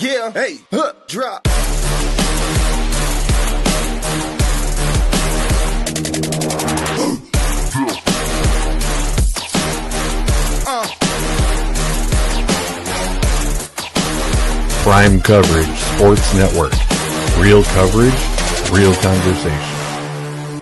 Yeah, hey, drop. Prime Coverage Sports Network. Real coverage, real conversation.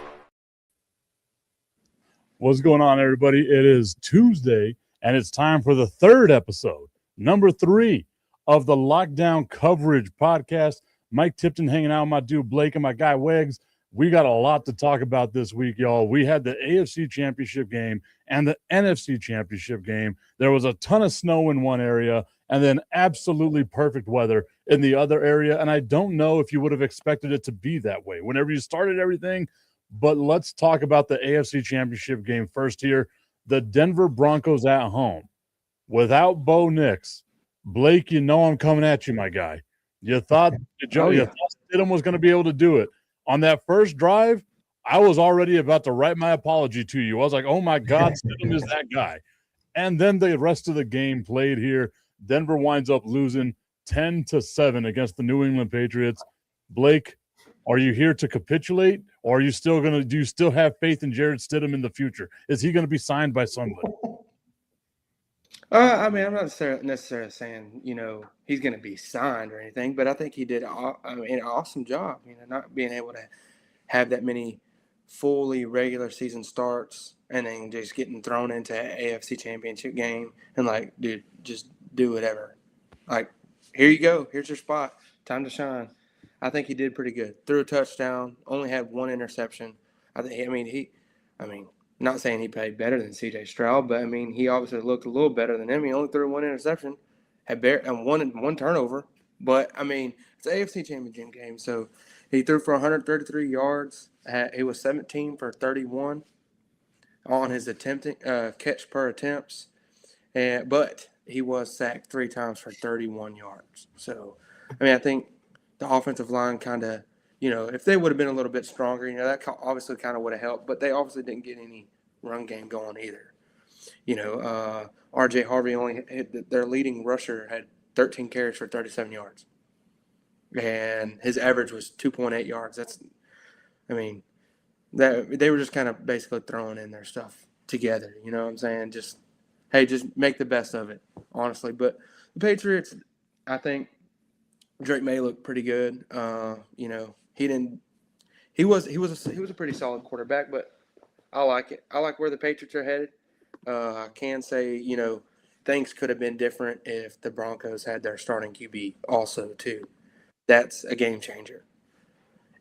What's going on, everybody? It is Tuesday, and it's time for the third episode, number 3 of the Lockdown Coverage Podcast. Mike Tipton hanging out with my dude Blake and my guy Wegs. We got a lot to talk about this week, y'all. We had the AFC Championship game and the NFC Championship game. There was a ton of snow in one area and then absolutely perfect weather in the other area. And I don't know if you would have expected it to be that way whenever you started everything. But let's talk about the AFC Championship game first here. The Denver Broncos at home without Bo Nix. Blake, you know I'm coming at you, my guy. You thought Stidham was going to be able to do it. On that first drive, I was already about to write my apology to you. I was like, oh, my God, Stidham is that guy. And then the rest of the game played here. Denver winds up losing 10-7 against the New England Patriots. Blake, are you here to capitulate, or are you still do you still have faith in Jarrett Stidham in the future? Is he going to be signed by somebody? I mean, I'm not necessarily saying, he's going to be signed or anything, but I think he did an awesome job, not being able to have that many fully regular season starts and then just getting thrown into an AFC Championship game and, dude, just do whatever. Here you go. Here's your spot. Time to shine. I think he did pretty good. Threw a touchdown, only had one interception. Not saying he played better than C.J. Stroud, but, he obviously looked a little better than him. He only threw one interception, had one turnover. But, it's an AFC Championship game, so he threw for 133 yards. He was 17 for 31 on his catch per attempts. But he was sacked 3 times for 31 yards. So, I think the offensive line kind of, if they would have been a little bit stronger, that obviously kind of would have helped. But they obviously didn't get any run game going either. R.J. Harvey their leading rusher had 13 carries for 37 yards. And his average was 2.8 yards. They were just kind of basically throwing in their stuff together. You know what I'm saying? Just make the best of it, honestly. But the Patriots, I think Drake May looked pretty good. He was a pretty solid quarterback, but I like it. I like where the Patriots are headed. I can say, things could have been different if the Broncos had their starting QB also too. That's a game changer.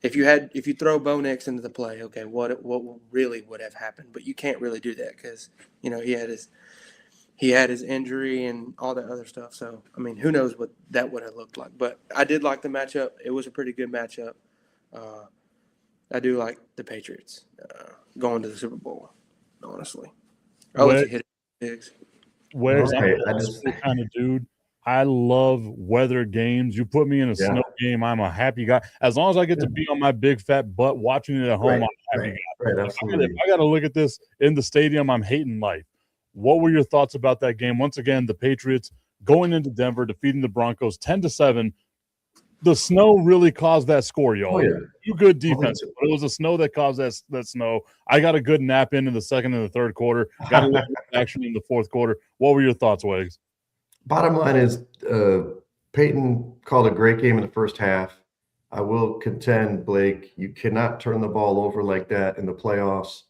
If you throw Bo Nix into the play, okay, what really would have happened? But you can't really do that because he had his injury and all that other stuff. So who knows what that would have looked like? But I did like the matchup. It was a pretty good matchup. I do like the Patriots going to the Super Bowl. Honestly, I'll let you hit it, Biggs. Where's I'm the kind of dude. I love weather games. You put me in a snow game, I'm a happy guy. As long as I get to be on my big fat butt watching it at home, I'm a happy guy. Right, if I got to look at this in the stadium, I'm hating life. What were your thoughts about that game? Once again, the Patriots going into Denver, defeating the Broncos 10-7. The snow really caused that score, y'all. Oh, yeah. You good defense, but it was the snow that caused that snow. I got a good nap in the second and the third quarter. Got a little action in the fourth quarter. What were your thoughts, Wegs? Bottom line is Peyton called a great game in the first half. I will contend, Blake, you cannot turn the ball over like that in the playoffs.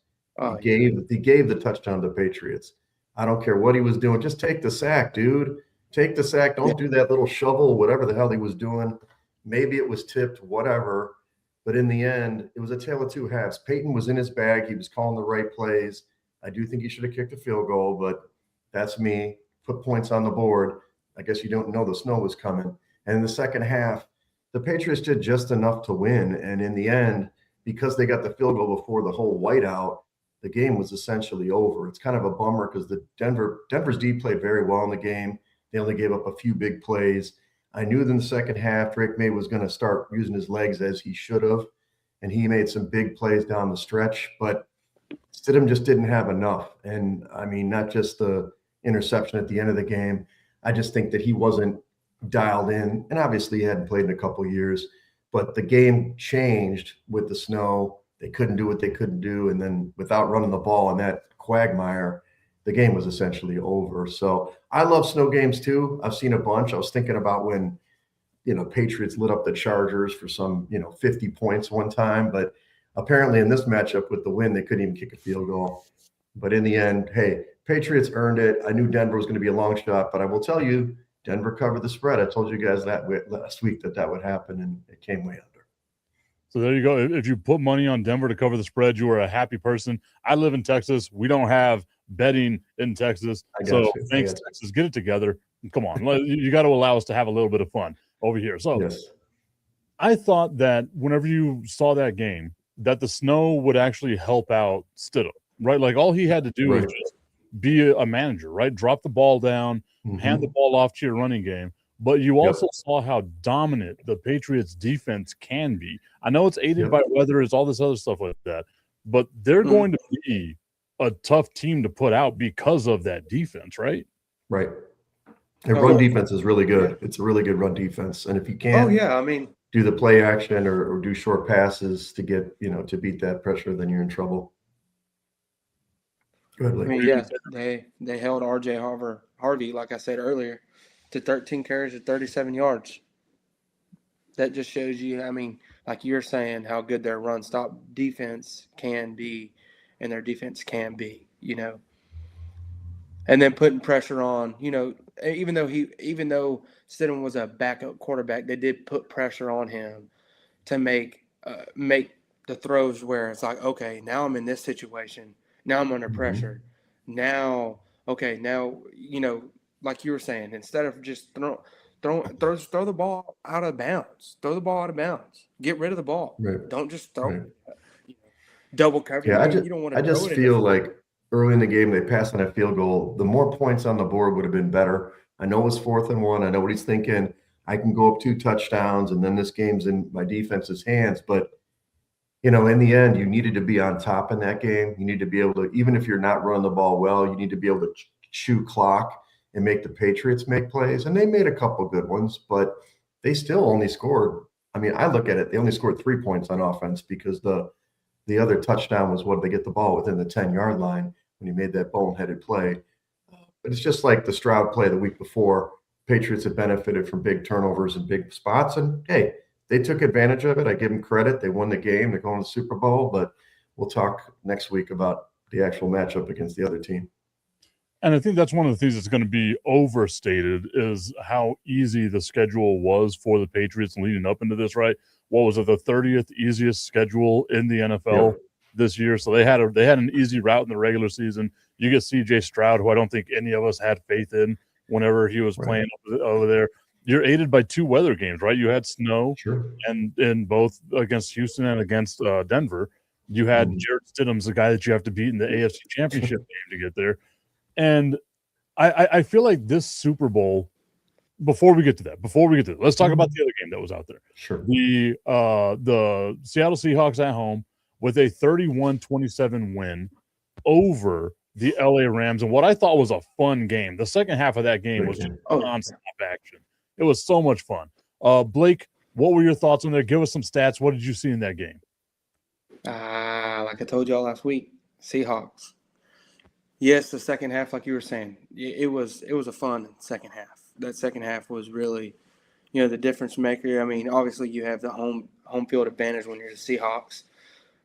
He gave the touchdown to the Patriots. I don't care what he was doing. Just take the sack, dude. Take the sack. Don't do that little shovel, whatever the hell he was doing. Maybe it was tipped, whatever. But in the end, it was a tale of two halves. Peyton was in his bag. He was calling the right plays. I do think he should have kicked a field goal, but that's me. Put points on the board. I guess you don't know the snow was coming. And in the second half, the Patriots did just enough to win. And in the end, because they got the field goal before the whole whiteout, the game was essentially over. It's kind of a bummer because Denver's D played very well in the game. They only gave up a few big plays. I knew in the second half, Drake May was going to start using his legs as he should have, and he made some big plays down the stretch, but Stidham just didn't have enough. And, not just the interception at the end of the game. I just think that he wasn't dialed in, and obviously he hadn't played in a couple of years, but the game changed with the snow. They couldn't do what they couldn't do, and then without running the ball in that quagmire, the game was essentially over. So I love snow games too. I've seen a bunch. I was thinking about when, Patriots lit up the Chargers for some, 50 points one time, but apparently in this matchup with the win, they couldn't even kick a field goal. But in the end, hey, Patriots earned it. I knew Denver was going to be a long shot, but I will tell you, Denver covered the spread. I told you guys that last week that would happen, and it came way under. So there you go. If you put money on Denver to cover the spread, you are a happy person. I live in Texas. We don't have betting in Texas. So thanks, Texas. Get it together. Come on. You got to allow us to have a little bit of fun over here. So yes. I thought that whenever you saw that game, that the snow would actually help out Stidham, right? Like all he had to do was just be a manager, right? Drop the ball down, hand the ball off to your running game. But you also saw how dominant the Patriots defense can be. I know it's aided by weather, it's all this other stuff like that, but they're going to be a tough team to put out because of that defense, right? Right. And run defense is really good. It's a really good run defense. And if you can't do the play action or do short passes to get, to beat that pressure, then you're in trouble. Go ahead, they held RJ Harvey, like I said earlier, to 13 carries at 37 yards. That just shows you, like you're saying, how good their run stop defense can be, and their defense can be, And then putting pressure on, even though Stidham was a backup quarterback, they did put pressure on him to make the throws where it's like, okay, now I'm in this situation. Now I'm under pressure. Now, like you were saying, instead of just throw the ball out of bounds. Throw the ball out of bounds. Get rid of the ball. Right. Don't just throw double coverage. Yeah, I just feel like early in the game they passed on a field goal. The more points on the board would have been better. I know it's 4th and 1. I know what he's thinking. I can go up 2 touchdowns, and then this game's in my defense's hands. But in the end, you needed to be on top in that game. You need to be able to, even if you're not running the ball well, you need to be able to chew clock and make the Patriots make plays. And they made a couple good ones, but they still only scored. I look at it, they only scored 3 points on offense because the other touchdown was when they get the ball within the 10-yard line when he made that boneheaded play. But it's just like the Stroud play the week before. Patriots have benefited from big turnovers and big spots. And, hey, they took advantage of it. I give them credit. They won the game. They're going to the Super Bowl. But we'll talk next week about the actual matchup against the other team. And I think that's one of the things that's going to be overstated is how easy the schedule was for the Patriots leading up into this, right? What was it, the 30th easiest schedule in the NFL this year? So they had an easy route in the regular season. You get C.J. Stroud, who I don't think any of us had faith in whenever he was playing over there. You're aided by 2 weather games, right? You had snow and in both against Houston and against Denver. You had Jared Stidham's the guy that you have to beat in the AFC Championship game to get there. And I feel like this Super Bowl, before we get to that, let's talk about the other game that was out there. Sure. The Seattle Seahawks at home with a 31-27 win over the LA Rams, and what I thought was a fun game. The second half of that game was just nonstop action. It was so much fun. Blake, what were your thoughts on there? Give us some stats. What did you see in that game? Like I told y'all last week, Seahawks. Yes, the second half, like you were saying, it was a fun second half. That second half was really, the difference maker. Obviously you have the home field advantage when you're the Seahawks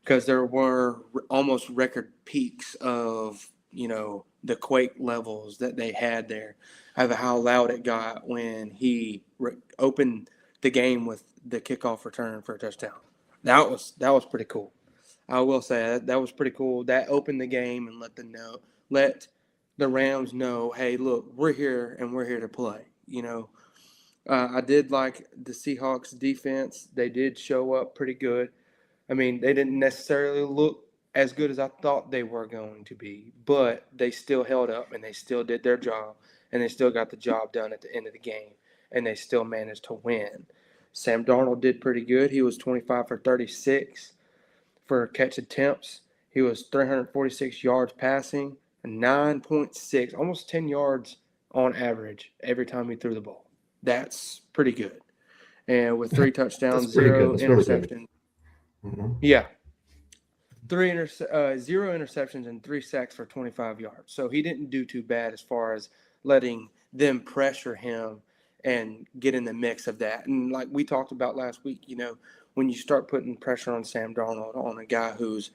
because there were almost record peaks of, the quake levels that they had there, of how loud it got when he opened the game with the kickoff return for a touchdown. That was pretty cool. I will say that was pretty cool. That opened the game and let the Rams know, hey, look, we're here and we're here to play. I did like the Seahawks defense. They did show up pretty good. They didn't necessarily look as good as I thought they were going to be, but they still held up and they still did their job and they still got the job done at the end of the game and they still managed to win. Sam Darnold did pretty good. He was 25 for 36 for catch attempts. He was 346 yards passing, 9.6, almost 10 yards on average every time he threw the ball. That's pretty good. And with 3 touchdowns, pretty 0 good. That's really good. interceptions. Mhm. Yeah. 0 interceptions and 3 sacks for 25 yards. So he didn't do too bad as far as letting them pressure him and get in the mix of that. And like we talked about last week, when you start putting pressure on Sam Darnold, on a guy who's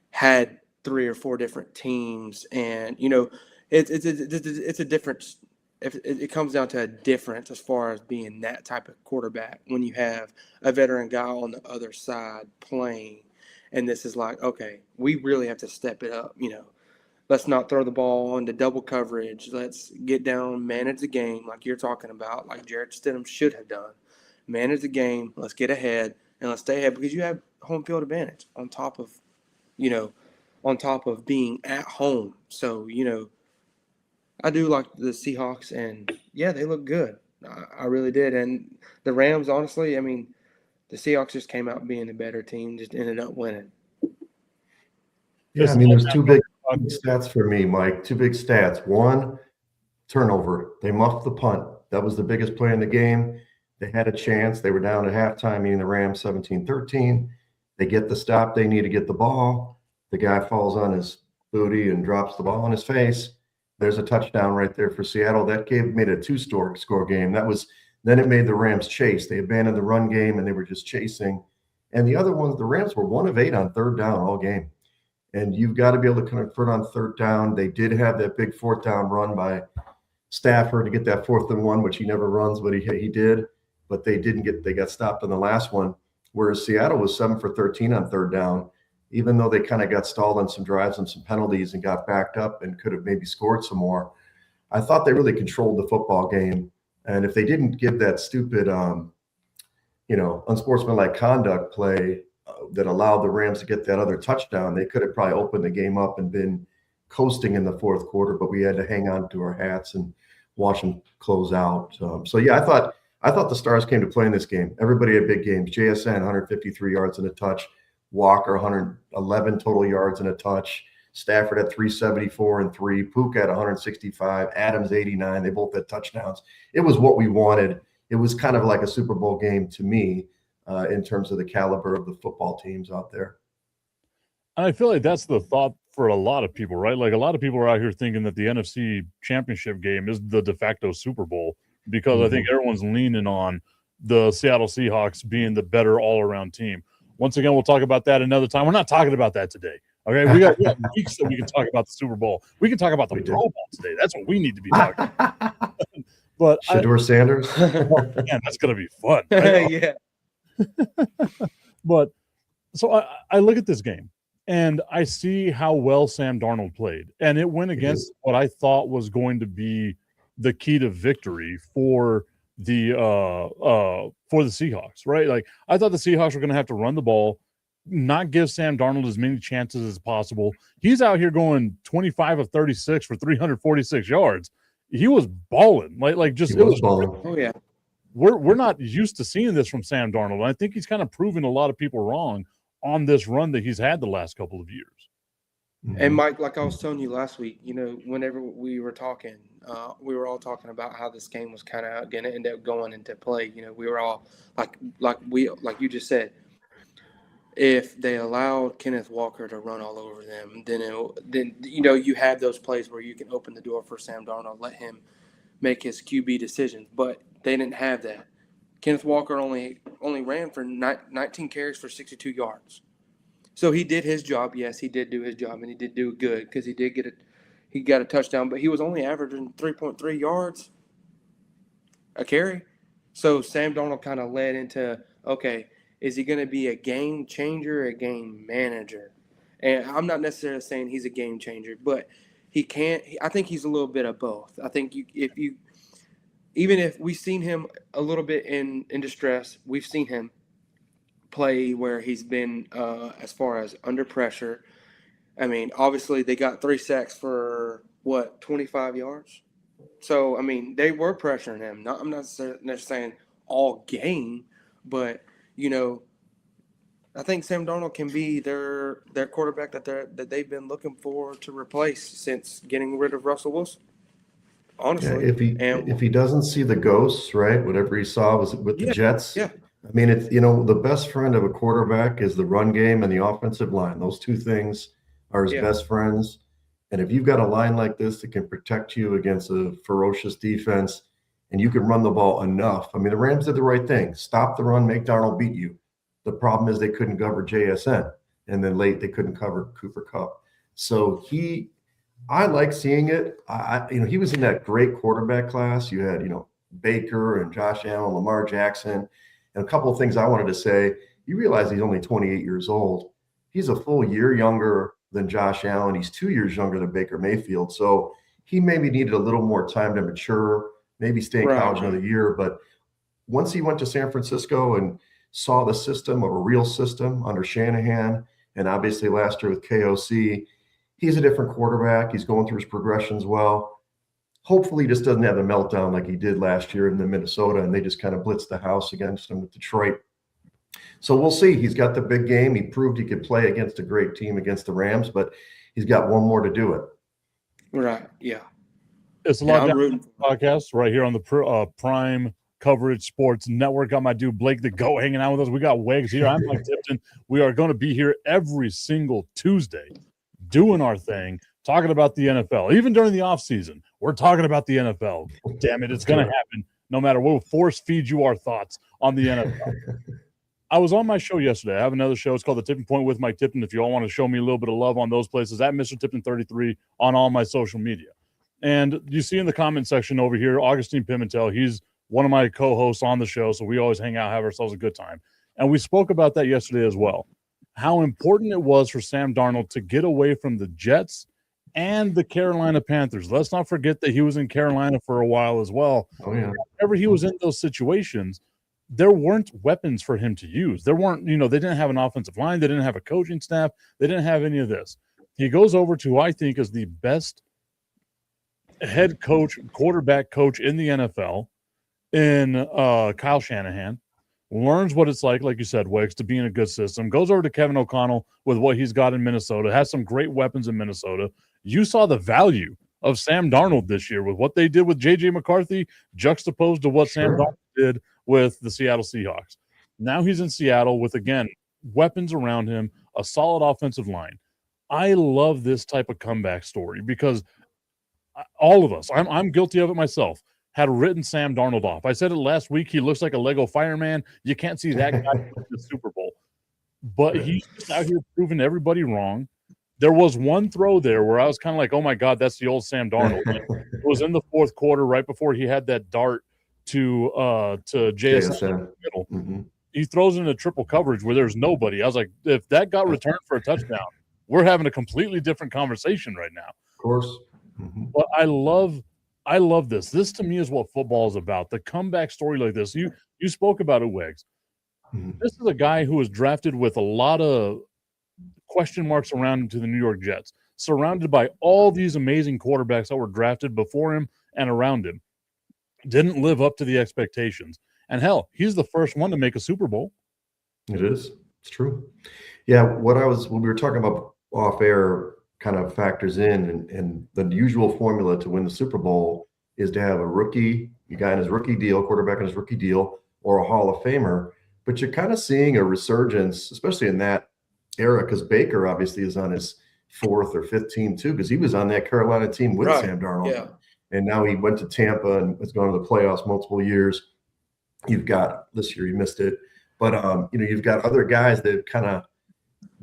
had 3 or 4 different teams, and it's a difference. If it comes down to a difference as far as being that type of quarterback when you have a veteran guy on the other side playing. And this is like, okay, we really have to step it up. Let's not throw the ball into double coverage. Let's get down, manage the game like you're talking about, like Jarrett Stidham should have done. Manage the game. Let's get ahead and let's stay ahead because you have home field advantage on top of being at home. So, I do like the Seahawks, and yeah, they look good. I really did. And the Rams, honestly, I mean, the Seahawks just came out being a better team, just ended up winning. Yeah, I mean, there's 2 big stats for me, Mike. 2 big stats. 1, turnover. They muffed the punt. That was the biggest play in the game. They had a chance. They were down at halftime, meaning the Rams 17-13. They get the stop. They need to get the ball. The guy falls on his booty and drops the ball on his face. There's a touchdown right there for Seattle. That made a 2-score game. Then it made the Rams chase. They abandoned the run game and they were just chasing. And the other ones, the Rams were 1 of 8 on 3rd down all game. And you've got to be able to convert on 3rd down. They did have that big 4th down run by Stafford to get that 4th and 1, which he never runs, but he did. But they got stopped on the last one. Whereas Seattle was 7 for 13 on 3rd down, even though they kind of got stalled on some drives and some penalties and got backed up and could have maybe scored some more. I thought they really controlled the football game. And if they didn't give that stupid, unsportsmanlike conduct play that allowed the Rams to get that other touchdown, they could have probably opened the game up and been coasting in the 4th quarter, but we had to hang on to our hats and watch them close out. I thought the stars came to play in this game. Everybody had big games. JSN, 153 yards and a touch. Walker, 111 total yards and a touch. Stafford had 374 and 3. Pook had 165. Adams, 89. They both had touchdowns. It was what we wanted. It was kind of like a Super Bowl game to me in terms of the caliber of the football teams out there. And I feel like that's the thought for a lot of people, right? Like a lot of people are out here thinking that the NFC Championship game is the de facto Super Bowl because I think everyone's leaning on the Seattle Seahawks being the better all-around team. Once again, we'll talk about that another time. We're not talking about that today. Okay, we got weeks that we can talk about the Super Bowl. We can talk about the Pro Bowl today. That's what we need to be talking about. But Shedeur Sanders. Man, that's going to be fun. Right? Yeah. But so I look at this game and I see how well Sam Darnold played. And it went against what I thought was going to be the key to victory for the Seahawks, right? Like I thought the Seahawks were going to have to run the ball, not give Sam Darnold as many chances as possible. He's out here going 25 of 36 for 346 yards. He was balling, like just it was balling. Oh yeah, we're not used to seeing this from Sam Darnold. And I think he's kind of proven a lot of people wrong on this run that he's had the last couple of years. And Mike, like I was telling you last week, whenever we were talking, we were all talking about how this game was kind of going to end up going into play. We were all like you just said, if they allowed Kenneth Walker to run all over them, then you have those plays where you can open the door for Sam Darnold, let him make his QB decisions. But they didn't have that. Kenneth Walker only ran for 19 carries for 62 yards. So he did his job. Yes, he did do his job, and he did do good because he got a touchdown, but he was only averaging 3.3 yards a carry. So Sam Darnold kind of led into, okay, is he going to be a game changer or a game manager? And I'm not necessarily saying he's a game changer, but I think he's a little bit of both. I think even if we've seen him a little bit in distress, we've seen him play where he's been as far as under pressure. I mean, obviously they got 3 sacks for 25 yards. So I mean, they were pressuring him. I'm not necessarily saying all game, but I think Sam Darnold can be their quarterback that they've been looking for to replace since getting rid of Russell Wilson. honestly. If he doesn't see the ghosts, right? Whatever he saw was with the Jets. Yeah. I mean, it's the best friend of a quarterback is the run game and the offensive line. Those two things are his best friends. And if you've got a line like this that can protect you against a ferocious defense, and you can run the ball enough. I mean, the Rams did the right thing. Stop the run, make Darnold beat you. The problem is they couldn't cover JSN, and then late they couldn't cover Cooper Kupp. So I like seeing it. He was in that great quarterback class. You had, Baker and Josh Allen, Lamar Jackson, and a couple of things I wanted to say. You realize he's only 28 years old. He's a full year younger than Josh Allen. He's 2 years younger than Baker Mayfield. So he maybe needed a little more time to mature, maybe stay in college another year. But once he went to San Francisco and saw the system of a real system under Shanahan, and obviously last year with KOC, he's a different quarterback. He's going through his progressions well. Hopefully he just doesn't have a meltdown like he did last year in the Minnesota, and they just kind of blitzed the house against him with Detroit. So we'll see. He's got the big game. He proved he could play against a great team against the Rams, but he's got one more to do it. Right, yeah. It's a lot of podcasts right here on the Prime Coverage Sports Network. Got my dude Blake the Goat hanging out with us. We got Wegs here. I'm Mike Tipton. We are going to be here every single Tuesday doing our thing, talking about the NFL. Even during the offseason, we're talking about the NFL. Damn it, it's going to happen no matter what. We'll force feed you our thoughts on the NFL. I was on my show yesterday. I have another show. It's called The Tipping Point with Mike Tipton. If you all want to show me a little bit of love on those places, at Mr. Tipton 33 on all my social media. And you see in the comment section over here, Augustine Pimentel, he's one of my co-hosts on the show, so we always hang out, have ourselves a good time. And we spoke about that yesterday as well, how important it was for Sam Darnold to get away from the Jets and the Carolina Panthers. Let's not forget that he was in Carolina for a while as well. Oh, yeah. Whenever he was in those situations, there weren't weapons for him to use. There weren't, they didn't have an offensive line. They didn't have a coaching staff. They didn't have any of this. He goes over to, I think, is the best head coach, quarterback coach in the NFL in Kyle Shanahan, learns what it's like you said, Wegs, to be in a good system, goes over to Kevin O'Connell with what he's got in Minnesota, has some great weapons in Minnesota. You saw the value of Sam Darnold this year with what they did with J.J. McCarthy juxtaposed to what Sam Darnold did with the Seattle Seahawks. Now he's in Seattle with, again, weapons around him, a solid offensive line. I love this type of comeback story because all of us, I'm guilty of it myself, had written Sam Darnold off. I said it last week. He looks like a Lego fireman. You can't see that guy in the Super Bowl. But he's just out here proving everybody wrong. There was one throw there where I was kind of like, oh, my God, that's the old Sam Darnold. It was in the fourth quarter right before he had that dart to JSN in the middle. Mm-hmm. He throws in a triple coverage where there's nobody. I was like, if that got returned for a touchdown, we're having a completely different conversation right now. Of course. Mm-hmm. But I love this. This to me is what football is about. The comeback story like this. You spoke about it, Wegs. Mm-hmm. This is a guy who was drafted with a lot of question marks around him to the New York Jets, surrounded by all these amazing quarterbacks that were drafted before him and around him. Didn't live up to the expectations. And hell, he's the first one to make a Super Bowl. It is. It's true. Yeah, when we were talking about off air kind of factors in, and the usual formula to win the Super Bowl is to have a guy in his rookie deal, quarterback in his rookie deal, or a Hall of Famer. But you're kind of seeing a resurgence, especially in that era, because Baker obviously is on his fourth or fifth team too, because he was on that Carolina team with Sam Darnold. Yeah. And now he went to Tampa and has gone to the playoffs multiple years. You've got this year, he missed it. But, you've got other guys that have kind of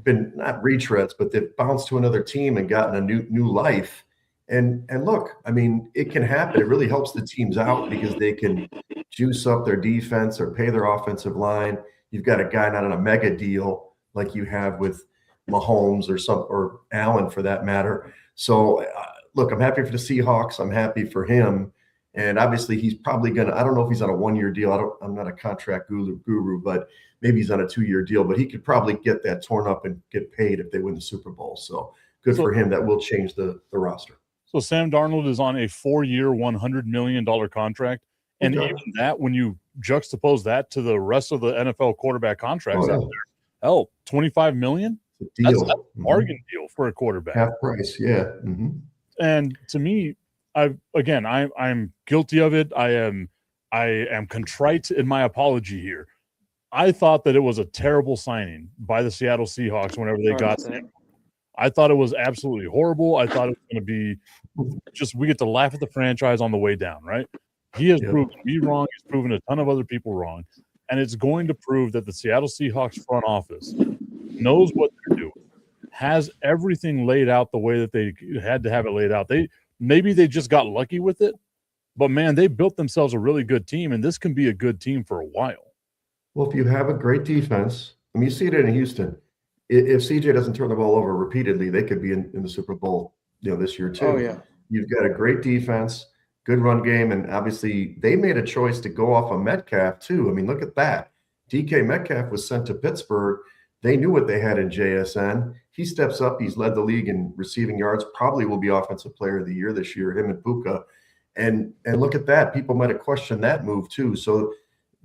been not retreads, but they've bounced to another team and gotten a new life. And look, I mean, it can happen. It really helps the teams out because they can juice up their defense or pay their offensive line. You've got a guy not on a mega deal like you have with Mahomes or Allen for that matter. So, look, I'm happy for the Seahawks. I'm happy for him. And obviously he's probably going to, I don't know if he's on a 1 year deal. I'm not a contract guru, but maybe he's on a 2 year deal, but he could probably get that torn up and get paid if they win the Super Bowl. So good for him. That will change the roster. So Sam Darnold is on a 4 year, $100 million contract. And even that, when you juxtapose that to the rest of the NFL quarterback contracts out there, $25 million? That's a bargain deal for a quarterback. Half price, yeah. Mm-hmm. And to me, I'm guilty of it. I am contrite in my apology here. I thought that it was a terrible signing by the Seattle Seahawks whenever they got Sam. I thought it was absolutely horrible. I thought it was going to be just we get to laugh at the franchise on the way down, right? He has proven me wrong. He's proven a ton of other people wrong. And it's going to prove that the Seattle Seahawks front office knows what they're doing, has everything laid out the way that they had to have it laid out. Maybe they just got lucky with it, but man, they built themselves a really good team, and this can be a good team for a while. Well, if you have a great defense, I mean, you see it in Houston. If CJ doesn't turn the ball over repeatedly, they could be in the Super Bowl, this year too. Oh yeah, you've got a great defense, good run game, and obviously they made a choice to go off of Metcalf too. I mean, look at that. DK Metcalf was sent to Pittsburgh. They knew what they had in JSN. He steps up. He's led the league in receiving yards. Probably will be Offensive Player of the Year this year. Him and Puka, and look at that. People might have questioned that move too. So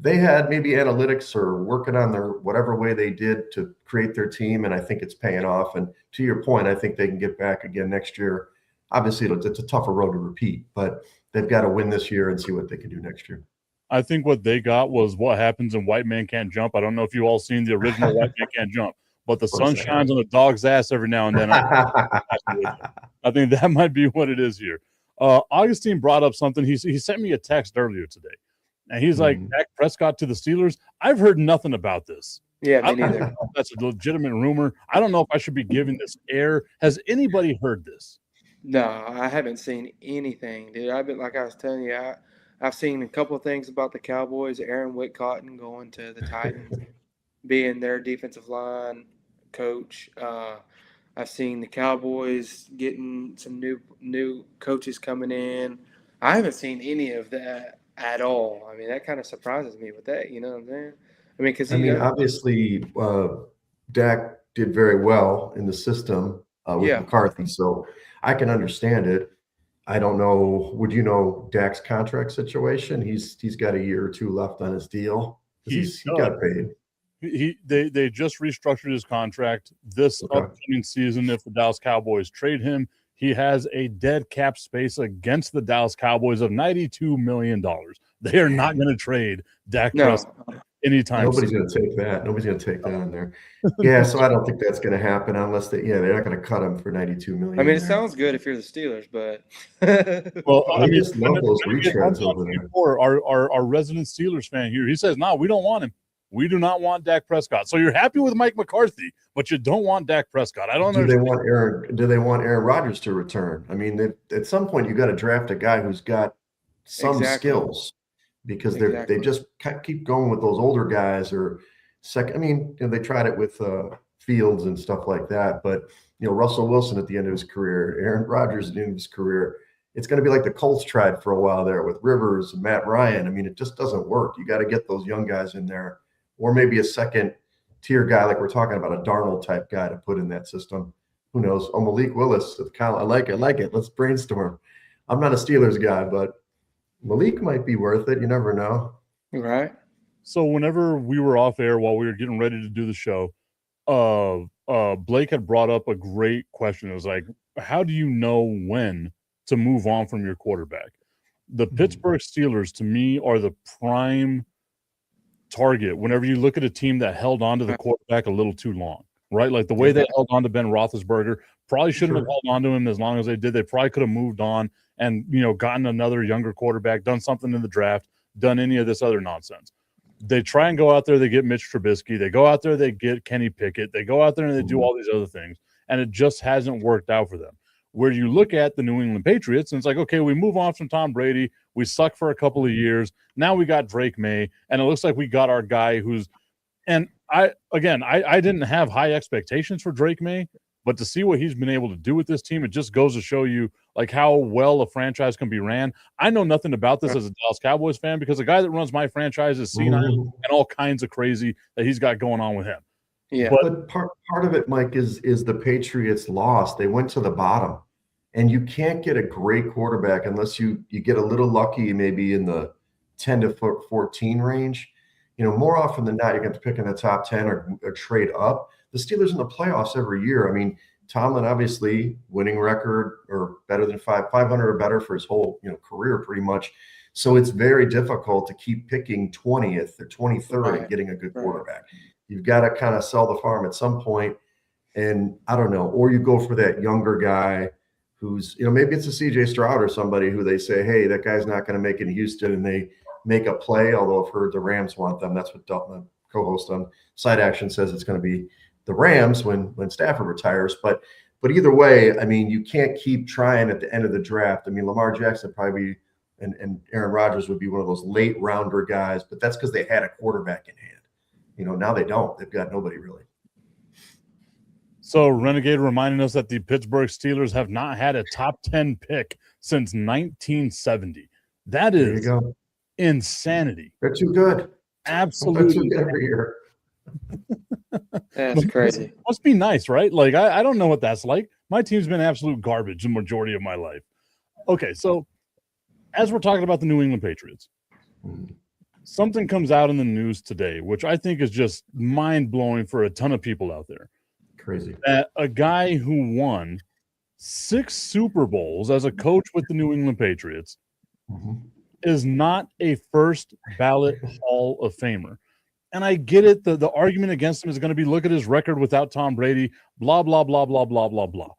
they had maybe analytics or working on their whatever way they did to create their team, and I think it's paying off. And to your point, I think they can get back again next year. Obviously, it's a tougher road to repeat, but they've got to win this year and see what they can do next year. I think what they got was what happens in White Man Can't Jump. I don't know if you all seen the original White Man Can't Jump, but the sun shines on a dog's ass every now and then. I think that might be what it is here. Augustine brought up something. He sent me a text earlier today. And he's like, Dak Prescott to the Steelers. I've heard nothing about this. Yeah, me neither. That's a legitimate rumor. I don't know if I should be giving this air. Has anybody heard this? No, I haven't seen anything, dude. Like I was telling you, I've seen a couple of things about the Cowboys. Aaron Whitcotton going to the Titans, being their defensive line coach. I've seen the Cowboys getting some new coaches coming in. I haven't seen any of that at all. I mean, that kind of surprises me with that. You know what I'm saying? I mean, because obviously, Dak did very well in the system with McCarthy, so I can understand it. I don't know. Would you know Dak's contract situation? He's got a year or two left on his deal. He got paid. They just restructured his contract this upcoming season. If the Dallas Cowboys trade him, he has a dead cap space against the Dallas Cowboys of $92 million. They are not going to trade Dak Prescott anytime Nobody's going to take that. Nobody's going to take that in there. Yeah, so I don't think that's going to happen unless they're not going to cut him for $92 million. I mean, it sounds good if you're the Steelers, but well, I just love those retreads over there. Our resident Steelers fan here, he says, "No, we don't want him. We do not want Dak Prescott." So you're happy with Mike McCarthy, but you don't want Dak Prescott. I don't know. Do they want Aaron Rodgers to return? I mean, at some point you got to draft a guy who's got some skills, because they just keep going with those older guys or second. I mean, they tried it with Fields and stuff like that, but Russell Wilson at the end of his career, Aaron Rodgers at the end of his career. It's going to be like the Colts tried for a while there with Rivers and Matt Ryan. I mean, it just doesn't work. You got to get those young guys in there. Or maybe a second-tier guy like we're talking about, a Darnold-type guy to put in that system. Who knows? Oh, Malik Willis. I like it. Let's brainstorm. I'm not a Steelers guy, but Malik might be worth it. You never know. Right. So whenever we were off air while we were getting ready to do the show, Blake had brought up a great question. It was like, how do you know when to move on from your quarterback? The Pittsburgh Steelers, to me, are the prime target whenever you look at a team that held on to the quarterback a little too long, right? Like the way they held on to Ben Roethlisberger, probably shouldn't have held on to him as long as they did. They probably could have moved on and, gotten another younger quarterback, done something in the draft, done any of this other nonsense. They try and go out there, they get Mitch Trubisky. They go out there, they get Kenny Pickett. They go out there and they do all these other things, and it just hasn't worked out for them. Where you look at the New England Patriots, and it's like, okay, we move on from Tom Brady. We suck for a couple of years. Now we got Drake May, and it looks like we got our guy who's – and I didn't have high expectations for Drake May, but to see what he's been able to do with this team, it just goes to show you, like, how well a franchise can be ran. I know nothing about this as a Dallas Cowboys fan because the guy that runs my franchise is senile and all kinds of crazy that he's got going on with him. Yeah, but part of it, Mike, is the Patriots lost. They went to the bottom, and you can't get a great quarterback unless you get a little lucky, maybe in the 10 to 14 range. More often than not, you're going to pick in the top 10 or trade up. The Steelers in the playoffs every year. I mean, Tomlin, obviously, winning record or better than 500 or better for his whole career, pretty much. So it's very difficult to keep picking 20th or 23rd and getting a good quarterback. You've got to kind of sell the farm at some point, and I don't know, or you go for that younger guy who's, maybe it's a CJ Stroud or somebody who they say, hey, that guy's not going to make it in Houston, and they make a play, although I've heard the Rams want them. That's what Dalton, co-host on Side Action, says it's going to be the Rams when Stafford retires. But either way, I mean, you can't keep trying at the end of the draft. I mean, Lamar Jackson probably and Aaron Rodgers would be one of those late rounder guys, but that's because they had a quarterback in hand. Now they don't. They've got nobody really. So Renegade reminding us that the Pittsburgh Steelers have not had a top 10 pick since 1970. That is insanity. They're too good. Absolutely. They're too good every year. That's crazy. Must be nice, right? Like, I don't know what that's like. My team's been absolute garbage the majority of my life. Okay, so as we're talking about the New England Patriots, something comes out in the news today, which I think is just mind-blowing for a ton of people out there. Crazy. That a guy who won 6 Super Bowls as a coach with the New England Patriots is not a first ballot Hall of Famer. And I get it. The argument against him is going to be, look at his record without Tom Brady, blah, blah, blah, blah, blah, blah, blah.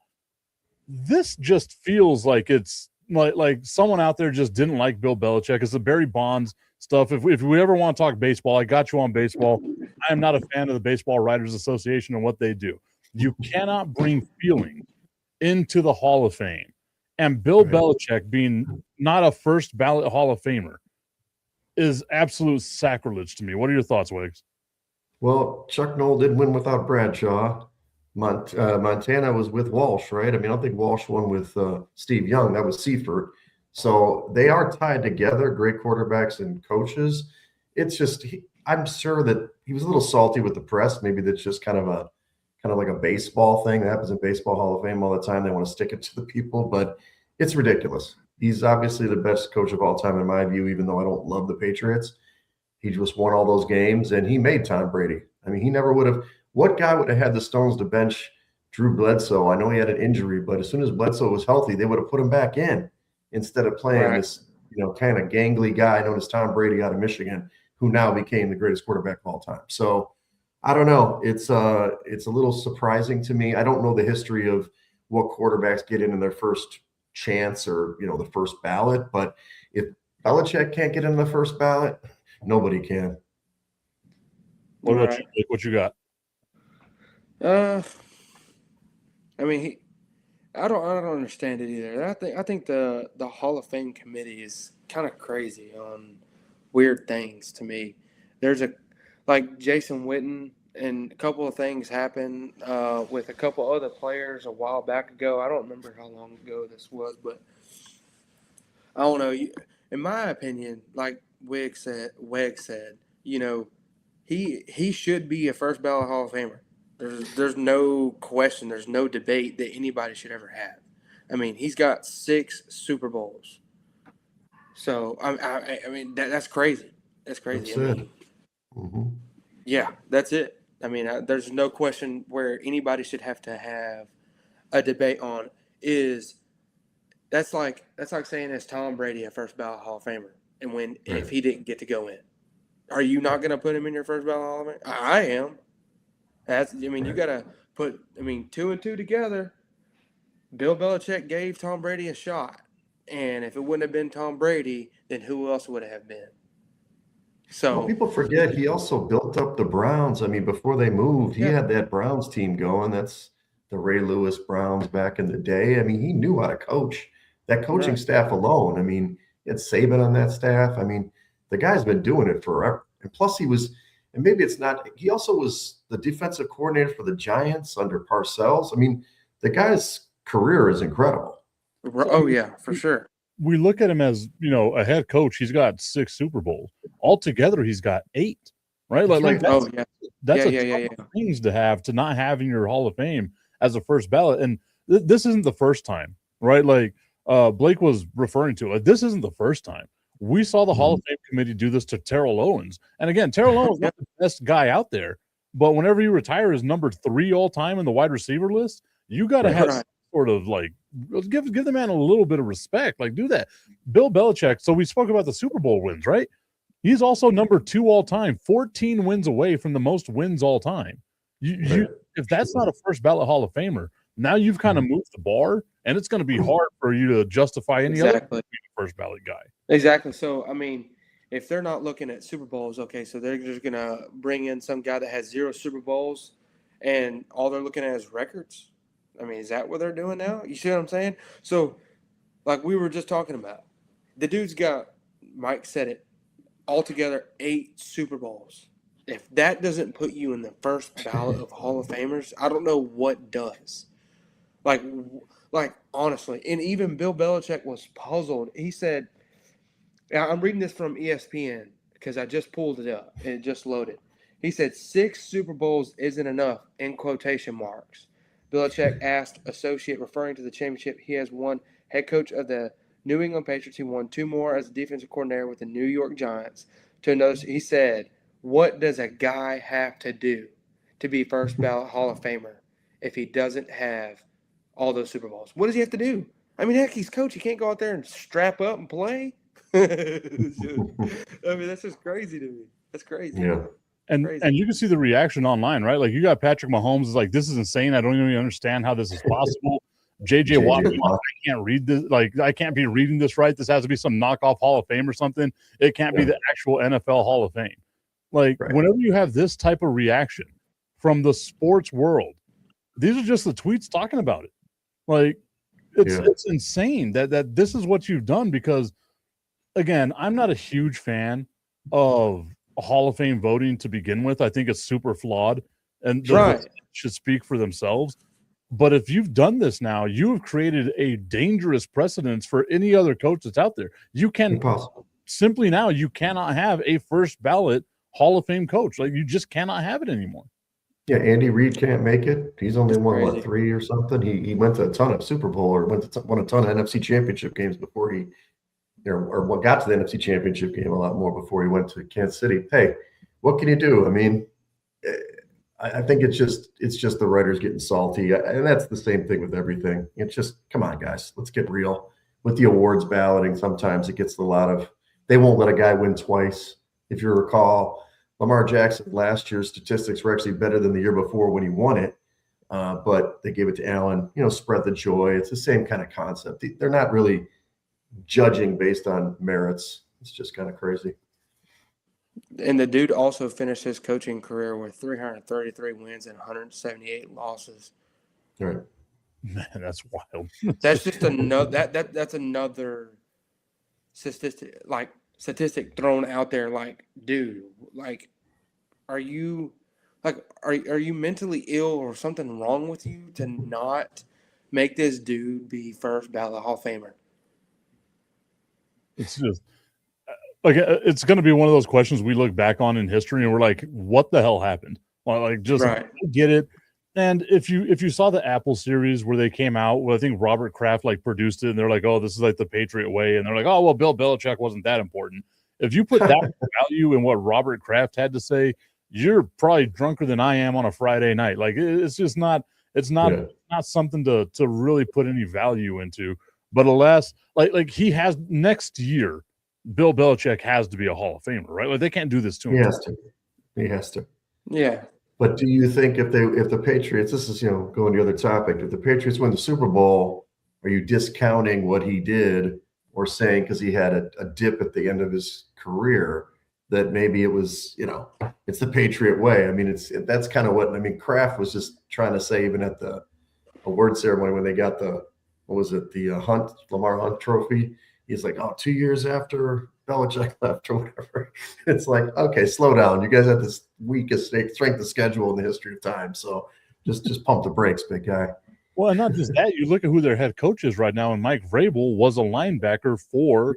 This just feels like it's like someone out there just didn't like Bill Belichick. It's the Barry Bonds stuff. If we ever want to talk baseball, I got you on baseball. I am not a fan of the Baseball Writers Association and what they do. You cannot bring feeling into the Hall of Fame. And Bill Belichick being not a first ballot Hall of Famer is absolute sacrilege to me. What are your thoughts, Wegs? Well, Chuck Noll did win without Bradshaw. Montana was with Walsh, right? I mean, I don't think Walsh won with Steve Young. That was Seifert. So they are tied together, great quarterbacks and coaches. It's just, I'm sure that he was a little salty with the press. Maybe that's just kind of like a baseball thing that happens in Baseball Hall of Fame all the time. They want to stick it to the people, but it's ridiculous. He's obviously the best coach of all time in my view, even though I don't love the Patriots. He just won all those games, and he made Tom Brady. I mean, he never would have – what guy would have had the stones to bench Drew Bledsoe? I know he had an injury, but as soon as Bledsoe was healthy, they would have put him back in instead of playing this kind of gangly guy known as Tom Brady out of Michigan, who now became the greatest quarterback of all time. So I don't know. It's a little surprising to me. I don't know the history of what quarterbacks get in their first chance or the first ballot, but if Belichick can't get in the first ballot, nobody can. What about you? What you got? I mean, I don't understand it either. I think the Hall of Fame committee is kind of crazy on weird things to me. There's like Jason Witten, and a couple of things happened with a couple other players a while back ago. I don't remember how long ago this was, but I don't know. In my opinion, like Weg said, he should be a first ballot Hall of Famer. There's no question. There's no debate that anybody should ever have. I mean, he's got 6 Super Bowls. So I mean that's crazy. That's crazy. That's Yeah, that's it. I mean, there's no question where anybody should have to have a debate on is that's like saying is Tom Brady a first ballot Hall of Famer, and if he didn't get to go in, are you not going to put him in your first ballot Hall of Fame? I am. You got to put 2 and 2 together. Bill Belichick gave Tom Brady a shot, and if it wouldn't have been Tom Brady, then who else would it have been? So people forget he also built up the Browns. I mean, before they moved, he had that Browns team going. That's the Ray Lewis Browns back in the day. I mean, he knew how to coach. That coaching staff alone, I mean, he had Saban on that staff. I mean, the guy's been doing it forever. And plus he was, and maybe it's not, he also was the defensive coordinator for the Giants under Parcells. I mean, the guy's career is incredible. Oh, yeah, for sure. We look at him as, a head coach. He's got 6 Super Bowls. Altogether, he's got 8, right? That's a ton of things to have to not have in your Hall of Fame as a first ballot. And this isn't the first time, right? Like Blake was referring to it. This isn't the first time. We saw the Hall of Fame committee do this to Terrell Owens. And again, Terrell Owens is not the best guy out there. But whenever you retire as number 3 all time in the wide receiver list, You got to have Right. sort of like give the man a little bit of respect. Like do that. Bill Belichick. So we spoke about the Super Bowl wins, right? He's also number 2 all time, 14 wins away from the most wins all time. If that's not a first ballot Hall of Famer, now you've kind of moved the bar, and it's going to be hard for you to justify any other first ballot guy. Exactly. So, I mean, if they're not looking at Super Bowls, okay, so they're just going to bring in some guy that has 0 Super Bowls, and all they're looking at is records. I mean, is that what they're doing now? You see what I'm saying? So, like we were just talking about, the dude's got, Mike said it, altogether 8 Super Bowls. If that doesn't put you in the first ballot of Hall of Famers, I don't know what does. Like honestly, and even Bill Belichick was puzzled. He said, I'm reading this from ESPN because I just pulled it up and it just loaded. He said 6 Super Bowls isn't enough in quotation marks. Belichick asked associate, referring to the championship he has won, head coach of the New England Patriots. He won 2 more as a defensive coordinator with the New York Giants. To another, he said, what does a guy have to do to be first ballot Hall of Famer if he doesn't have all those Super Bowls? What does he have to do? I mean, heck, he's coach. He can't go out there and strap up and play. I mean, that's just crazy to me. That's crazy. Yeah. And you can see the reaction online, right? Like you got Patrick Mahomes is like, this is insane. I don't even understand how this is possible. JJ Watt, I can't read this. Like I can't be reading this right. This has to be some knockoff Hall of Fame or something. It can't be the actual NFL Hall of Fame. Like whenever you have this type of reaction from the sports world, these are just the tweets talking about it. Like it's insane that this is what you've done because, again, I'm not a huge fan of Hall of Fame voting to begin with. I think it's super flawed and should speak for themselves. But if you've done this now, you have created a dangerous precedence for any other coach that's out there. You can simply now you cannot have a first ballot Hall of Fame coach. Like you just cannot have it anymore. Yeah, Andy Reid can't make it. He's only won 3 or something. He went to a ton of Super Bowl or won a ton of NFC Championship games before he got to the NFC Championship game a lot more before he went to Kansas City. Hey, what can you do? I mean, I think it's just the writers getting salty, and that's the same thing with everything. It's just, come on, guys, let's get real. With the awards balloting, sometimes it gets a lot of – they won't let a guy win twice. If you recall, Lamar Jackson last year's statistics were actually better than the year before when he won it, but they gave it to Allen. Spread the joy. It's the same kind of concept. They're not really judging based on merits. It's just kind of crazy. And the dude also finished his coaching career with 333 wins and 178 losses. Right. Man, that's wild. That's just another that's another statistic thrown out there. Like, dude, like, are you mentally ill or something wrong with you to not make this dude be first ballot Hall of Famer? It's just like it's going to be one of those questions we look back on in history and we're like, what the hell happened? Like, just get it. And if you saw the Apple series where they came out, well, I think Robert Kraft produced it, and they're like, oh, this is like the Patriot way, and they're like, oh, well, Bill Belichick wasn't that important. If you put that value in what Robert Kraft had to say, you're probably drunker than I am on a Friday night. Like it's just not. It's not something to really put any value into. But alas, like he has next year, Bill Belichick has to be a Hall of Famer, right? Like they can't do this to him. He has to. Yeah. But do you think if the Patriots, this is going to the other topic, if the Patriots win the Super Bowl, are you discounting what he did or saying because he had a dip at the end of his career that maybe it was it's the Patriot way? I mean, that's kind of what Kraft was just trying to say even at the award ceremony when they got the Lamar Hunt trophy. He's like, 2 years after Belichick left or whatever. It's like, okay, slow down. You guys have this weakest strength of schedule in the history of time. So just pump the brakes, big guy. Well, and not just that, you look at who their head coach is right now, and Mike Vrabel was a linebacker for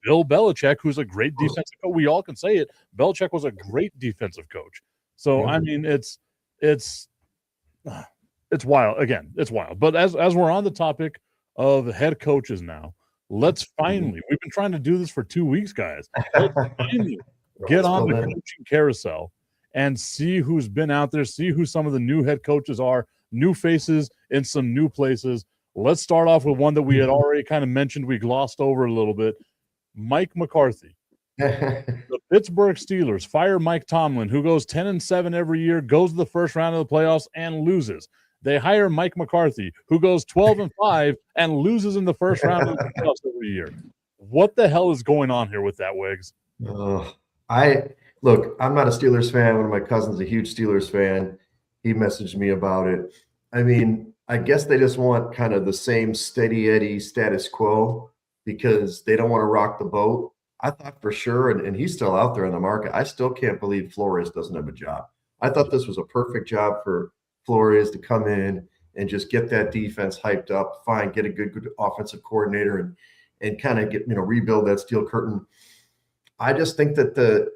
Bill Belichick, who's a great defensive coach. We all can say it. Belichick was a great defensive coach. So, I mean, it's wild. Again, it's wild. But as we're on the topic of head coaches now, let's finally, we've been trying to do this for 2 weeks, guys. Let's finally get on the coaching carousel and see who's been out there, see who some of the new head coaches are new faces in some new places. Let's start off with one that we had already kind of mentioned. We glossed over a little bit. Mike McCarthy. The Pittsburgh Steelers fire Mike Tomlin, who goes 10-7 every year, goes to the first round of the playoffs, and loses. They hire Mike McCarthy, who goes 12-5 and loses in the first round of the playoffs every year. What the hell is going on here with that, Wegs? I'm not a Steelers fan. One of my cousins, a huge Steelers fan, he messaged me about it. I mean, I guess they just want kind of the same steady Eddie status quo because they don't want to rock the boat. I thought for sure, and he's still out there in the market. I still can't believe Flores doesn't have a job. I thought this was a perfect job for Flores to come in and just get that defense hyped up, get a good offensive coordinator and kind of rebuild that steel curtain. I just think that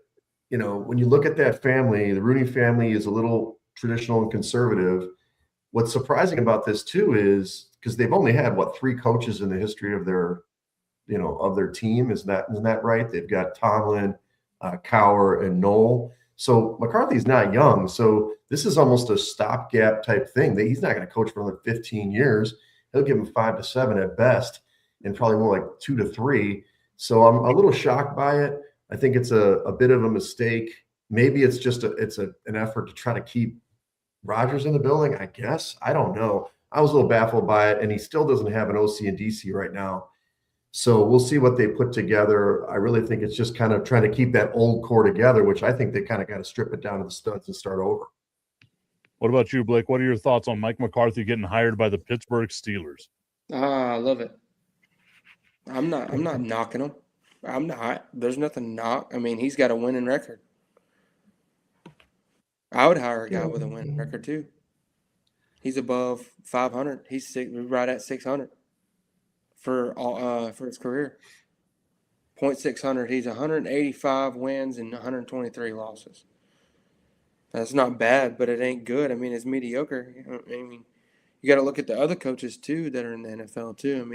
when you look at that family, the Rooney family is a little traditional and conservative. What's surprising about this too is because they've only had 3 coaches in the history of their team. Isn't that right? They've got Tomlin, Cowher, and Knoll. So McCarthy's not young. So this is almost a stopgap type thing. He's not going to coach for another 15 years. He'll give him 5 to 7 at best, and probably more like 2 to 3. So I'm a little shocked by it. I think it's a bit of a mistake. Maybe it's just an effort to try to keep Rodgers in the building, I guess. I don't know. I was a little baffled by it, and he still doesn't have an OC and DC right now. So we'll see what they put together. I really think it's just kind of trying to keep that old core together, which I think they kind of got to strip it down to the studs and start over. What about you, Blake? What are your thoughts on Mike McCarthy getting hired by the Pittsburgh Steelers? I love it. I'm not knocking him. I'm not. There's nothing to knock. I mean, he's got a winning record. I would hire a guy with a winning record too. He's above 500. He's right at 600 for his career. 0.600. He's 185 wins and 123 losses. That's not bad, but it ain't good. I mean, it's mediocre. I mean, you got to look at the other coaches too that are in the NFL too.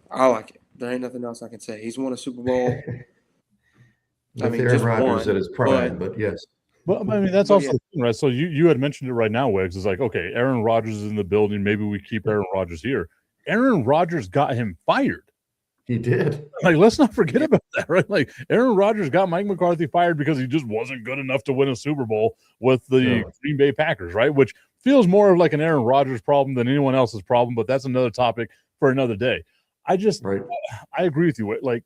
I like it. There ain't nothing else I can say. He's won a Super Bowl. Aaron Rodgers at his prime, but yes. Well, I mean, that's also the thing, right? So you had mentioned it right now, Wegs. It's like, okay, Aaron Rodgers is in the building. Maybe we keep Aaron Rodgers here. Aaron Rodgers got him fired. He did. Like, let's not forget about that, right? Like, Aaron Rodgers got Mike McCarthy fired because he just wasn't good enough to win a Super Bowl with the Green Bay Packers, right? Which feels more of like an Aaron Rodgers problem than anyone else's problem, but that's another topic for another day. I agree with you. Like,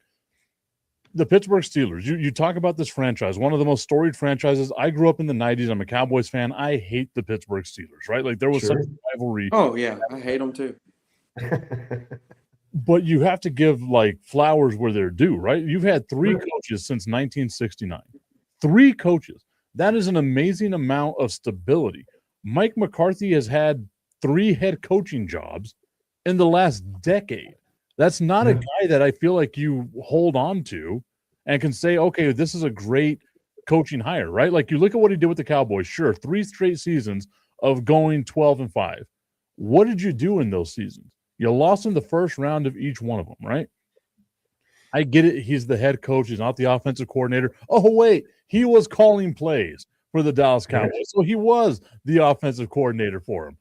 the Pittsburgh Steelers, you talk about this franchise, one of the most storied franchises. I grew up in the 90s. I'm a Cowboys fan. I hate the Pittsburgh Steelers, right? Like, there was such a rivalry. Oh, yeah. I hate them too. But you have to give, like, flowers where they're due, right? You've had 3 coaches since 1969. 3 coaches. That is an amazing amount of stability. Mike McCarthy has had 3 head coaching jobs in the last decade. That's not a guy that I feel like you hold on to and can say, okay, this is a great coaching hire, right? Like, you look at what he did with the Cowboys. Sure, 3 straight seasons of going 12-5. What did you do in those seasons? You lost in the first round of each one of them, right? I get it. He's the head coach. He's not the offensive coordinator. Oh, wait, he was calling plays for the Dallas Cowboys. So he was the offensive coordinator for him.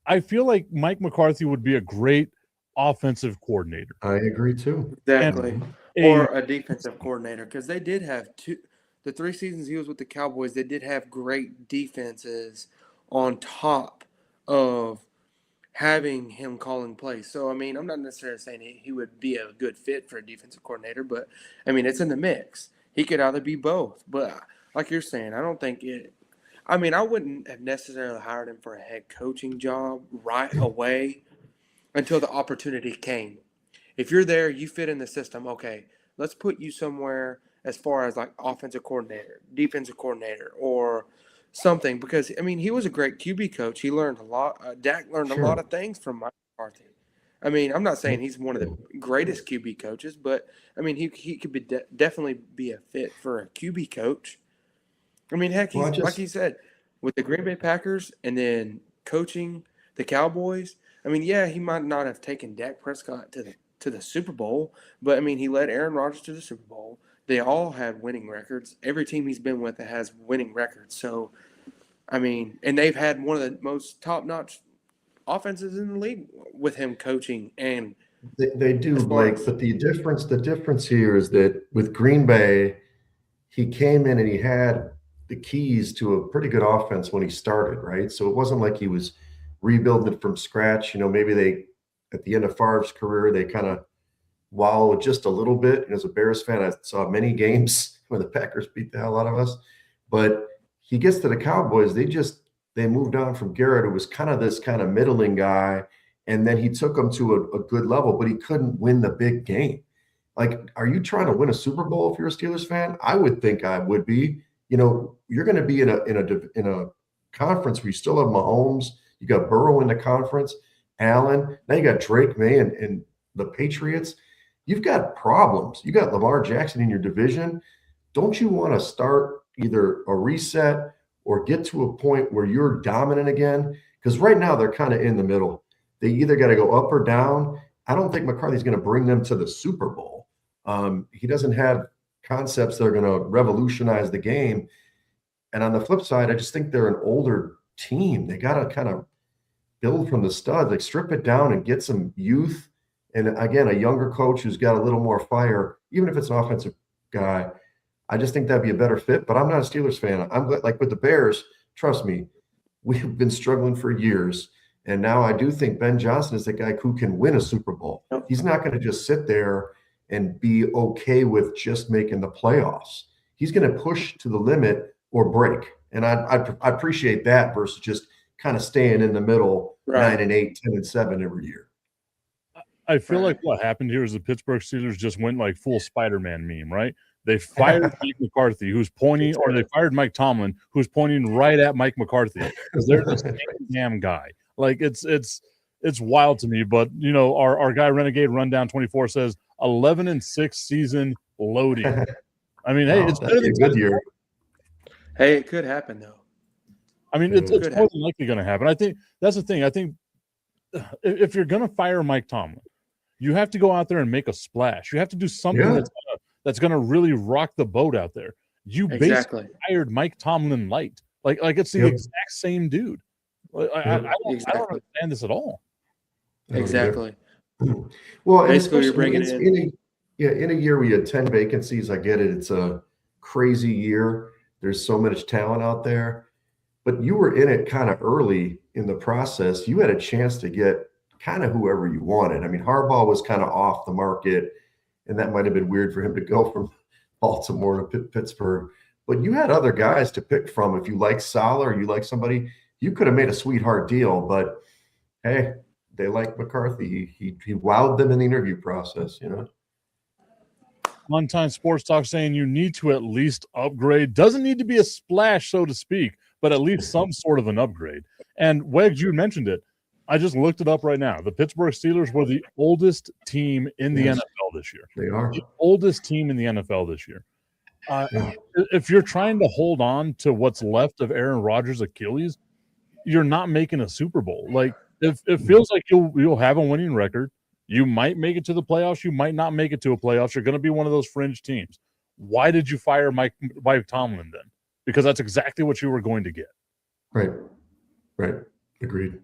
I feel like Mike McCarthy would be a great offensive coordinator. I agree too. Exactly. Or a defensive coordinator, because they did have the 3 seasons he was with the Cowboys, they did have great defenses on top of having him calling plays. So, I mean, I'm not necessarily saying he would be a good fit for a defensive coordinator, but, I mean, it's in the mix. He could either be both. But like you're saying, I don't think it – I mean, I wouldn't have necessarily hired him for a head coaching job right away until the opportunity came. If you're there, you fit in the system, okay, let's put you somewhere as far as, like, offensive coordinator, defensive coordinator, or – something, because I mean, he was a great QB coach. He learned a lot. Dak learned a lot of things from Mike McCarthy. I mean, I'm not saying he's one of the greatest QB coaches, but I mean, he could be definitely be a fit for a QB coach. I mean, heck, like he said, with the Green Bay Packers and then coaching the Cowboys. I mean, yeah, he might not have taken Dak Prescott to the Super Bowl, but I mean, he led Aaron Rodgers to the Super Bowl. They all had winning records. Every team he's been with has winning records. So, I mean, and they've had one of the most top-notch offenses in the league with him coaching. And They do, Blake, but the difference here is that with Green Bay, he came in and he had the keys to a pretty good offense when he started, right? So it wasn't like he was rebuilding it from scratch. Maybe they, at the end of Favre's career, they kind of wallowed just a little bit. And as a Bears fan, I saw many games where the Packers beat the hell out of us. But he gets to the Cowboys, they moved on from Garrett, who was kind of this kind of middling guy. And then he took them to a good level, but he couldn't win the big game. Like, are you trying to win a Super Bowl if you're a Steelers fan? I would think I would be. You're going to be in a conference where you still have Mahomes. You got Burrow in the conference, Allen. Now you got Drake May and the Patriots. You've got problems. You got Lamar Jackson in your division. Don't you want to start either a reset or get to a point where you're dominant again? Because right now they're kind of in the middle. They either got to go up or down. I don't think McCarthy's going to bring them to the Super Bowl. He doesn't have concepts that are going to revolutionize the game. And on the flip side, I just think they're an older team. They got to kind of build from the studs, like strip it down and get some youth. And again, a younger coach who's got a little more fire, even if it's an offensive guy. I just think that'd be a better fit. But I'm not a Steelers fan. I'm glad, like with the Bears, trust me, we've been struggling for years. And now I do think Ben Johnson is the guy who can win a Super Bowl. He's not going to just sit there and be okay with just making the playoffs. He's going to push to the limit or break. And I appreciate that versus just kind of staying in the middle, right. 9-8, 10-7 every year. I feel like what happened here is the Pittsburgh Steelers just went like full Spider-Man meme, right? They fired Mike McCarthy, who's pointing, or they fired Mike Tomlin, who's pointing right at Mike McCarthy because they're the same damn guy. Like it's wild to me, but our guy Renegade Rundown 24 says 11-6 season loading. I mean, hey, it's better than a good year. Hey, it could happen though. I mean, it's more than likely going to happen. I think that's the thing. I think if you're going to fire Mike Tomlin, you have to go out there and make a splash. You have to do something that's going to really rock the boat out there. You basically hired Mike Tomlin light. Like it's the exact same dude. I don't understand this at all. Exactly. Well, basically, you're bringing in a year we had 10 vacancies. I get it. It's a crazy year. There's so much talent out there, but you were in it kind of early in the process. You had a chance to get kind of whoever you wanted. I mean, Harbaugh was kind of off the market, and that might have been weird for him to go from Baltimore to Pittsburgh. But you had other guys to pick from. If you like Saleh or you like somebody, you could have made a sweetheart deal. But hey, they like McCarthy. He wowed them in the interview process, One-time Sports Talk saying you need to at least upgrade. Doesn't need to be a splash, so to speak, but at least some sort of an upgrade. And Wegs, you mentioned it. I just looked it up right now. The Pittsburgh Steelers were the oldest team in the NFL this year. They are. The oldest team in the NFL this year. If you're trying to hold on to what's left of Aaron Rodgers' Achilles, you're not making a Super Bowl. Like, it feels like you'll have a winning record. You might make it to the playoffs. You might not make it to a playoffs. You're going to be one of those fringe teams. Why did you fire Mike Tomlin then? Because that's exactly what you were going to get. Right. Agreed.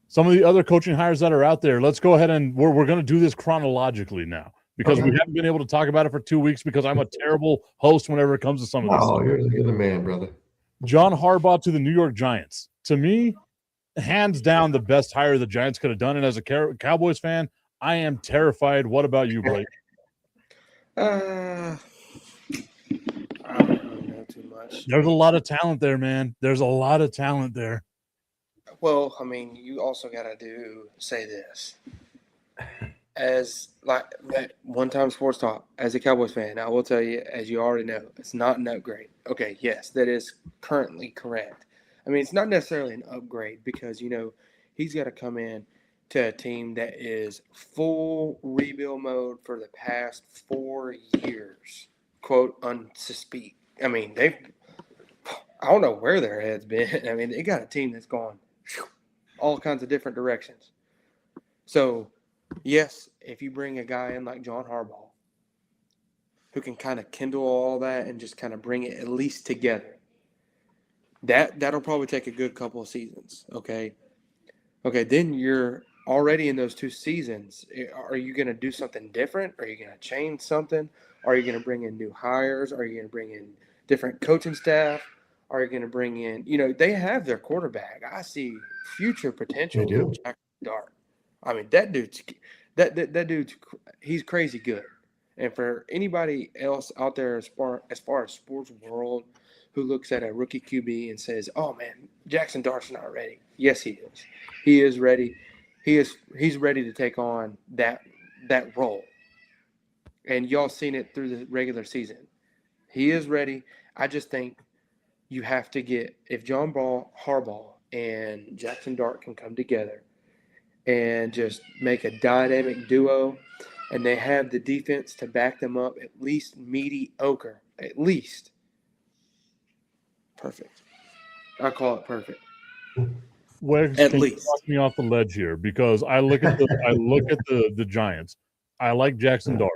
Some of the other coaching hires that are out there, let's go ahead and we're going to do this chronologically now because we haven't been able to talk about it for 2 weeks because I'm a terrible host whenever it comes to some of this. Oh, you're the man, brother. John Harbaugh to the New York Giants. To me, hands down, the best hire the Giants could have done. And as a Cowboys fan, I am terrified. What about you, Blake? I don't really know too much. There's a lot of talent there, man. There's a lot of talent there. Well, I mean, you also got to say this. As like that one-time Sports Talk, as a Cowboys fan, I will tell you, as you already know, it's not an upgrade. Okay, yes, that is currently correct. I mean, it's not necessarily an upgrade because, he's got to come in to a team that is full rebuild mode for the past 4 years, quote, to speak. I mean, I don't know where their head's been. I mean, they got a team that's gone all kinds of different directions. So, yes, if you bring a guy in like John Harbaugh, who can kind of kindle all that and just kind of bring it at least together, That'll probably take a good couple of seasons. Okay. Then you're already in those 2 seasons. Are you going to do something different? Are you going to change something? Are you going to bring in new hires? Are you going to bring in different coaching staff? Are you going to bring in, they have their quarterback. I see future potential. They do. Jack Dart. I mean, that dude's he's crazy good. And for anybody else out there as far as sports world who looks at a rookie QB and says, "Oh man, Jackson Dart's not ready." Yes, he is. He is ready. He's ready to take on that role. And y'all seen it through the regular season. He is ready. I just think you have to get, if John Harbaugh and Jackson Dart can come together and just make a dynamic duo, and they have the defense to back them up, at least mediocre, at least. Perfect. I call it perfect. Wegs, At can least. you talk me off the ledge here, because I look at the Giants. I like Jackson Dart.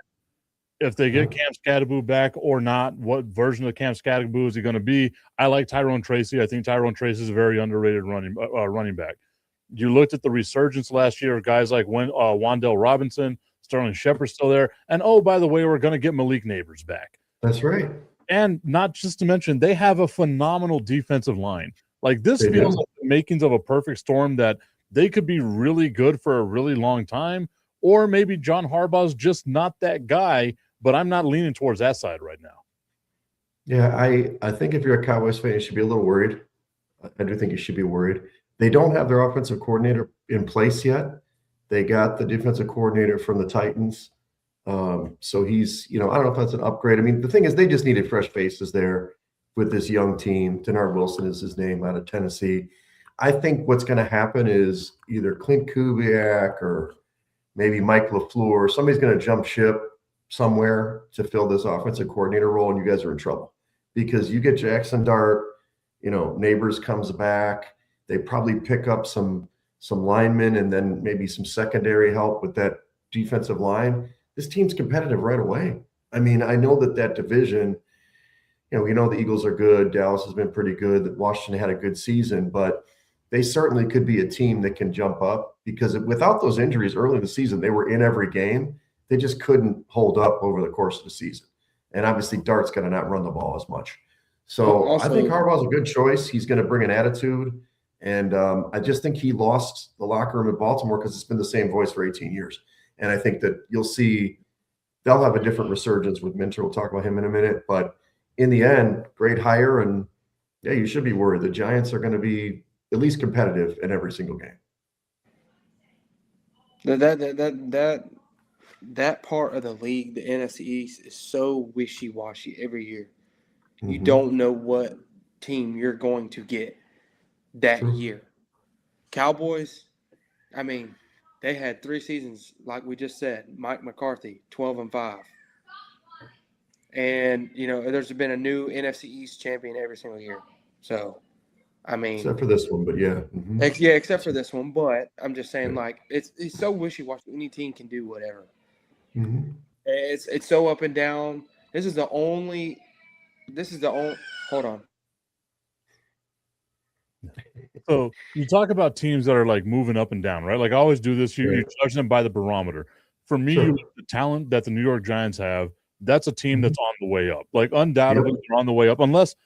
If they get Cam Scatterboo back or not, what version of Cam Scatterboo is he going to be? I like Tyrone Tracy. I think Tyrone Tracy is a very underrated running back. You looked at the resurgence last year of guys like Wan'Dale Robinson, Sterling Shepard's still there, and by the way, we're going to get Malik Neighbors back. That's right. And not just to mention, they have a phenomenal defensive line. Like, this feels like the makings of a perfect storm, that they could be really good for a really long time, or maybe John Harbaugh's just not that guy, but I'm not leaning towards that side right now. Yeah, I think if you're a Cowboys fan, you should be a little worried. I do think you should be worried. They don't have their offensive coordinator in place yet. They got the defensive coordinator from the Titans. So he's, I don't know if that's an upgrade. I mean, the thing is, they just needed fresh faces there with this young team. Denard Wilson is his name, out of Tennessee. I think what's going to happen is either Clint Kubiak or maybe Mike LaFleur, somebody's going to jump ship somewhere to fill this offensive coordinator role, and you guys are in trouble, because you get Jackson Dart, Neighbors comes back. They probably pick up some linemen and then maybe some secondary help with that defensive line. This team's competitive right away. I mean, I know that division, we know the Eagles are good. Dallas has been pretty good. That Washington had a good season, but they certainly could be a team that can jump up, because without those injuries early in the season, they were in every game. They just couldn't hold up over the course of the season. And obviously Dart's going to not run the ball as much. So also, I think Harbaugh's a good choice. He's going to bring an attitude. And I just think he lost the locker room at Baltimore because it's been the same voice for 18 years. And I think that you'll see they'll have a different resurgence with Minter. We'll talk about him in a minute. But in the end, great hire. And, yeah, you should be worried. The Giants are going to be at least competitive in every single game. That part of the league, the NFC East, is so wishy-washy every year. Mm-hmm. You don't know what team you're going to get that year. Cowboys, I mean, they had 3 seasons, like we just said. Mike McCarthy, 12-5. And, there's been a new NFC East champion every single year. So, I mean, except for this one, but yeah. Mm-hmm. Except for this one. But I'm just saying, it's so wishy-washy. Any team can do whatever. Mm-hmm. It's so up and down. This is the only hold on. So you talk about teams that are like moving up and down, right? Like I always do this. You judge them by the barometer. For me, the talent that the New York Giants have, that's a team that's on the way up. Like undoubtedly they're on the way up, unless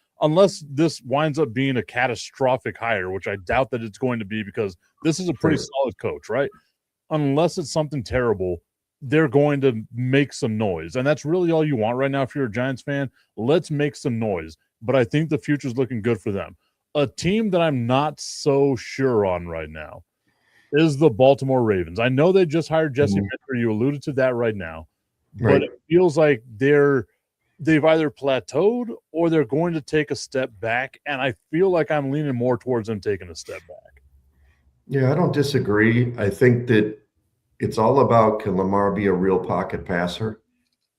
this winds up being a catastrophic hire, which I doubt that it's going to be, because this is a pretty solid coach, right? Unless it's something terrible, they're going to make some noise. And that's really all you want right now if you're a Giants fan. Let's make some noise. But I think the future's looking good for them. A team that I'm not so sure on right now is the Baltimore Ravens. I know they just hired Jesse Minter. You alluded to that right now. But it feels like they've either plateaued or they're going to take a step back. And I feel like I'm leaning more towards them taking a step back. Yeah, I don't disagree. I think that it's all about, can Lamar be a real pocket passer?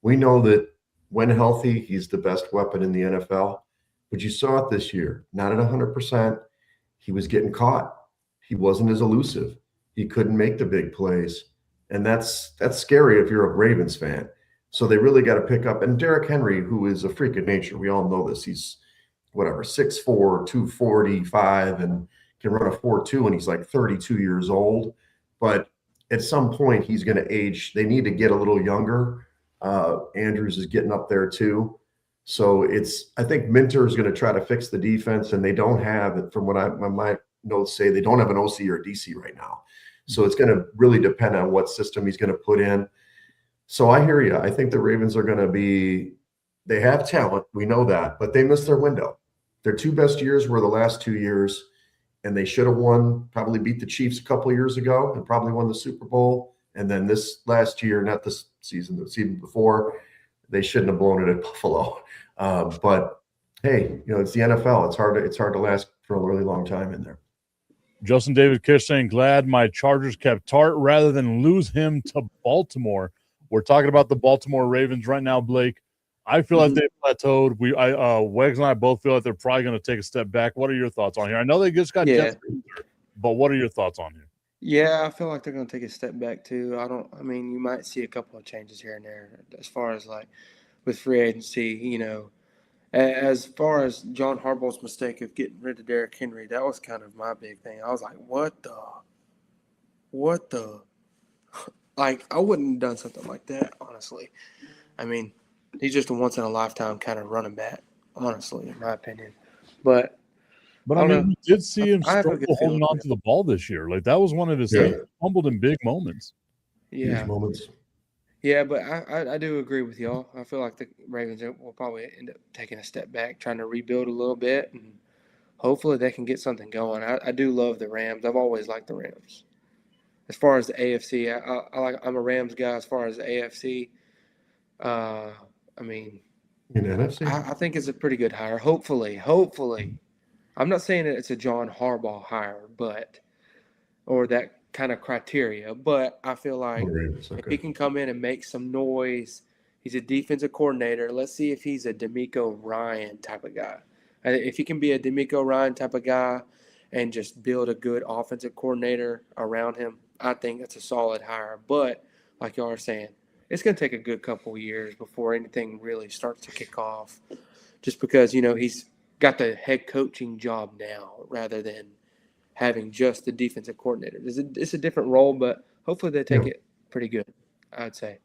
We know that when healthy, he's the best weapon in the NFL. But you saw it this year, not at 100%. He was getting caught. He wasn't as elusive. He couldn't make the big plays. And that's scary if you're a Ravens fan. So they really got to pick up. And Derrick Henry, who is a freak of nature, we all know this. He's whatever, 6'4", 245, and can run a 4.2, and he's like 32 years old. But at some point, he's going to age. They need to get a little younger. Andrews is getting up there too. So I think Minter is going to try to fix the defense, and they don't have, from what my notes say, they don't have an OC or a DC right now. So it's going to really depend on what system he's going to put in. So I hear you. I think the Ravens are going to they have talent. We know that, but they missed their window. Their two best years were the last 2 years, and they should have probably beat the Chiefs a couple of years ago and probably won the Super Bowl. And then this last year, not this season, the season before, they shouldn't have blown it at Buffalo. But hey, it's the NFL. It's hard to last for a really long time in there. Justin David Kish saying, glad my Chargers kept Tart rather than lose him to Baltimore. We're talking about the Baltimore Ravens right now, Blake. I feel like they've plateaued. Wegs and I both feel like they're probably going to take a step back. What are your thoughts on here? I know they just got Jeff Bezos, but what are your thoughts on here? Yeah, I feel like they're going to take a step back too. You might see a couple of changes here and there as far as like with free agency, As far as John Harbaugh's mistake of getting rid of Derrick Henry, that was kind of my big thing. I was like, what the? Like, I wouldn't have done something like that, honestly. I mean, he's just a once-in-a-lifetime kind of running back, honestly, in my opinion. But I mean, we did see him struggle holding on to the ball this year. Like, that was one of his things. He fumbled in big moments. Yeah. Huge moments. Yeah, but I do agree with y'all. I feel like the Ravens will probably end up taking a step back, trying to rebuild a little bit, and hopefully they can get something going. I do love the Rams. I've always liked the Rams. As far as the AFC, I'm a Rams guy. As far as the AFC, in NFC, I think it's a pretty good hire. Hopefully, I'm not saying that it's a John Harbaugh hire, or that kind of criteria, but I feel like if he can come in and make some noise, he's a defensive coordinator. Let's see if he's a DeMeco Ryan type of guy. If he can be a DeMeco Ryan type of guy and just build a good offensive coordinator around him, I think that's a solid hire. But like y'all are saying, it's going to take a good couple of years before anything really starts to kick off, just because, he's got the head coaching job now rather than having just the defensive coordinator. It's a different role, but hopefully they take it pretty good, I'd say.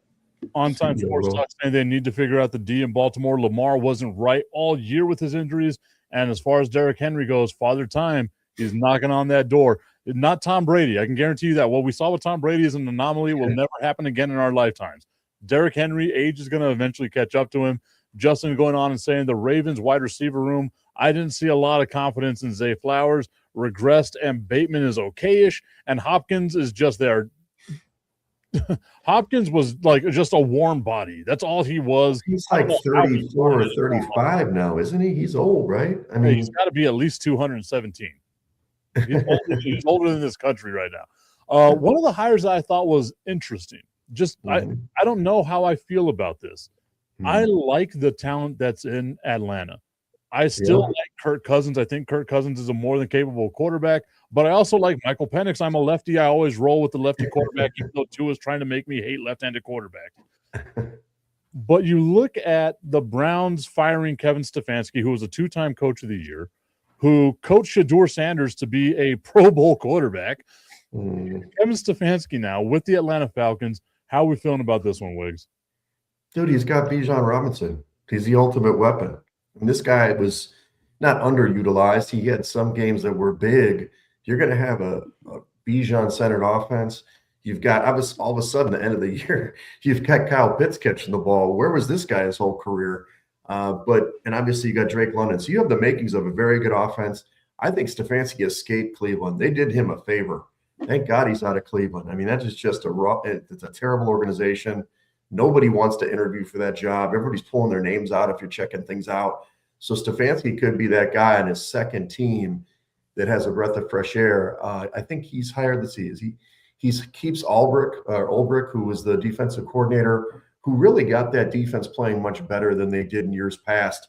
On Time Sports Talk saying they need to figure out the D in Baltimore. Lamar wasn't right all year with his injuries. And as far as Derrick Henry goes, Father Time is knocking on that door. Not Tom Brady. I can guarantee you that. What we saw with Tom Brady is an anomaly. Will never happen again in our lifetimes. Derrick Henry, age is going to eventually catch up to him. Justin going on and saying the Ravens wide receiver room, I didn't see a lot of confidence in Zay Flowers. Regressed, and Bateman is okay-ish, and Hopkins is just there. Hopkins was like just a warm body. That's all he was. He's like 34 or 35 now, isn't he? He's old, right? I mean, he's got to be at least 217. He's older than this country right now. One of the hires that I thought was interesting. I don't know how I feel about this. I like the talent that's in Atlanta. I still like Kirk Cousins. I think Kirk Cousins is a more than capable quarterback, but I also like Michael Penix. I'm a lefty. I always roll with the lefty quarterback, even though Tua is trying to make me hate left-handed quarterbacks. But you look at the Browns firing Kevin Stefanski, who was a two-time coach of the year, who coached Shedeur Sanders to be a Pro Bowl quarterback. Kevin Stefanski now with the Atlanta Falcons. How are we feeling about this one, Wiggs? Dude, he's got Bijan Robinson. He's the ultimate weapon. And this guy was not underutilized. He had some games that were big. You're going to have a Bijan-centered offense. You've got, all of a sudden, at the end of the year, you've got Kyle Pitts catching the ball. Where was this guy his whole career? And obviously you got Drake London. So you have the makings of a very good offense. I think Stefanski escaped Cleveland. They did him a favor. Thank God he's out of Cleveland. I mean, that is just it's a terrible organization. Nobody wants to interview for that job. Everybody's pulling their names out if you're checking things out. So Stefanski could be that guy on his second team that has a breath of fresh air. I think he's hired this. He keeps Ulbrich, who was the defensive coordinator, who really got that defense playing much better than they did in years past.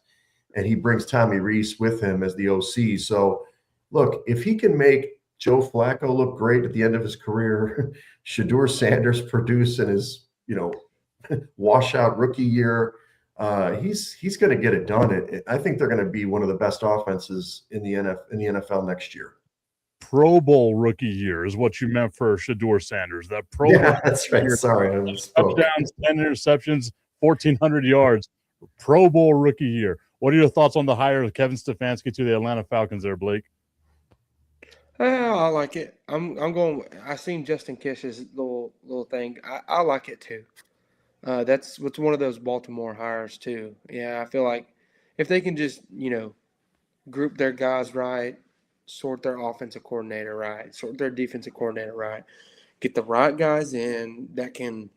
And he brings Tommy Reese with him as the OC. So, look, if he can make Joe Flacco look great at the end of his career, Shedeur Sanders produce in his, washout rookie year, He's going to get it done. I think they're going to be one of the best offenses in the NFL next year. Pro Bowl rookie year is what you meant for Shedeur Sanders. That Pro Bowl that's right. year, Sorry, I misspoke. Touchdowns, 10 interceptions, 1,400 yards. Pro Bowl rookie year. What are your thoughts on the hire of Kevin Stefanski to the Atlanta Falcons there, Blake? I like it. I'm going. I seen Justin Kish's little thing. I like it too. That's what's one of those Baltimore hires too. Yeah, I feel like if they can just group their guys right, sort their offensive coordinator right, sort their defensive coordinator right, get the right guys in that can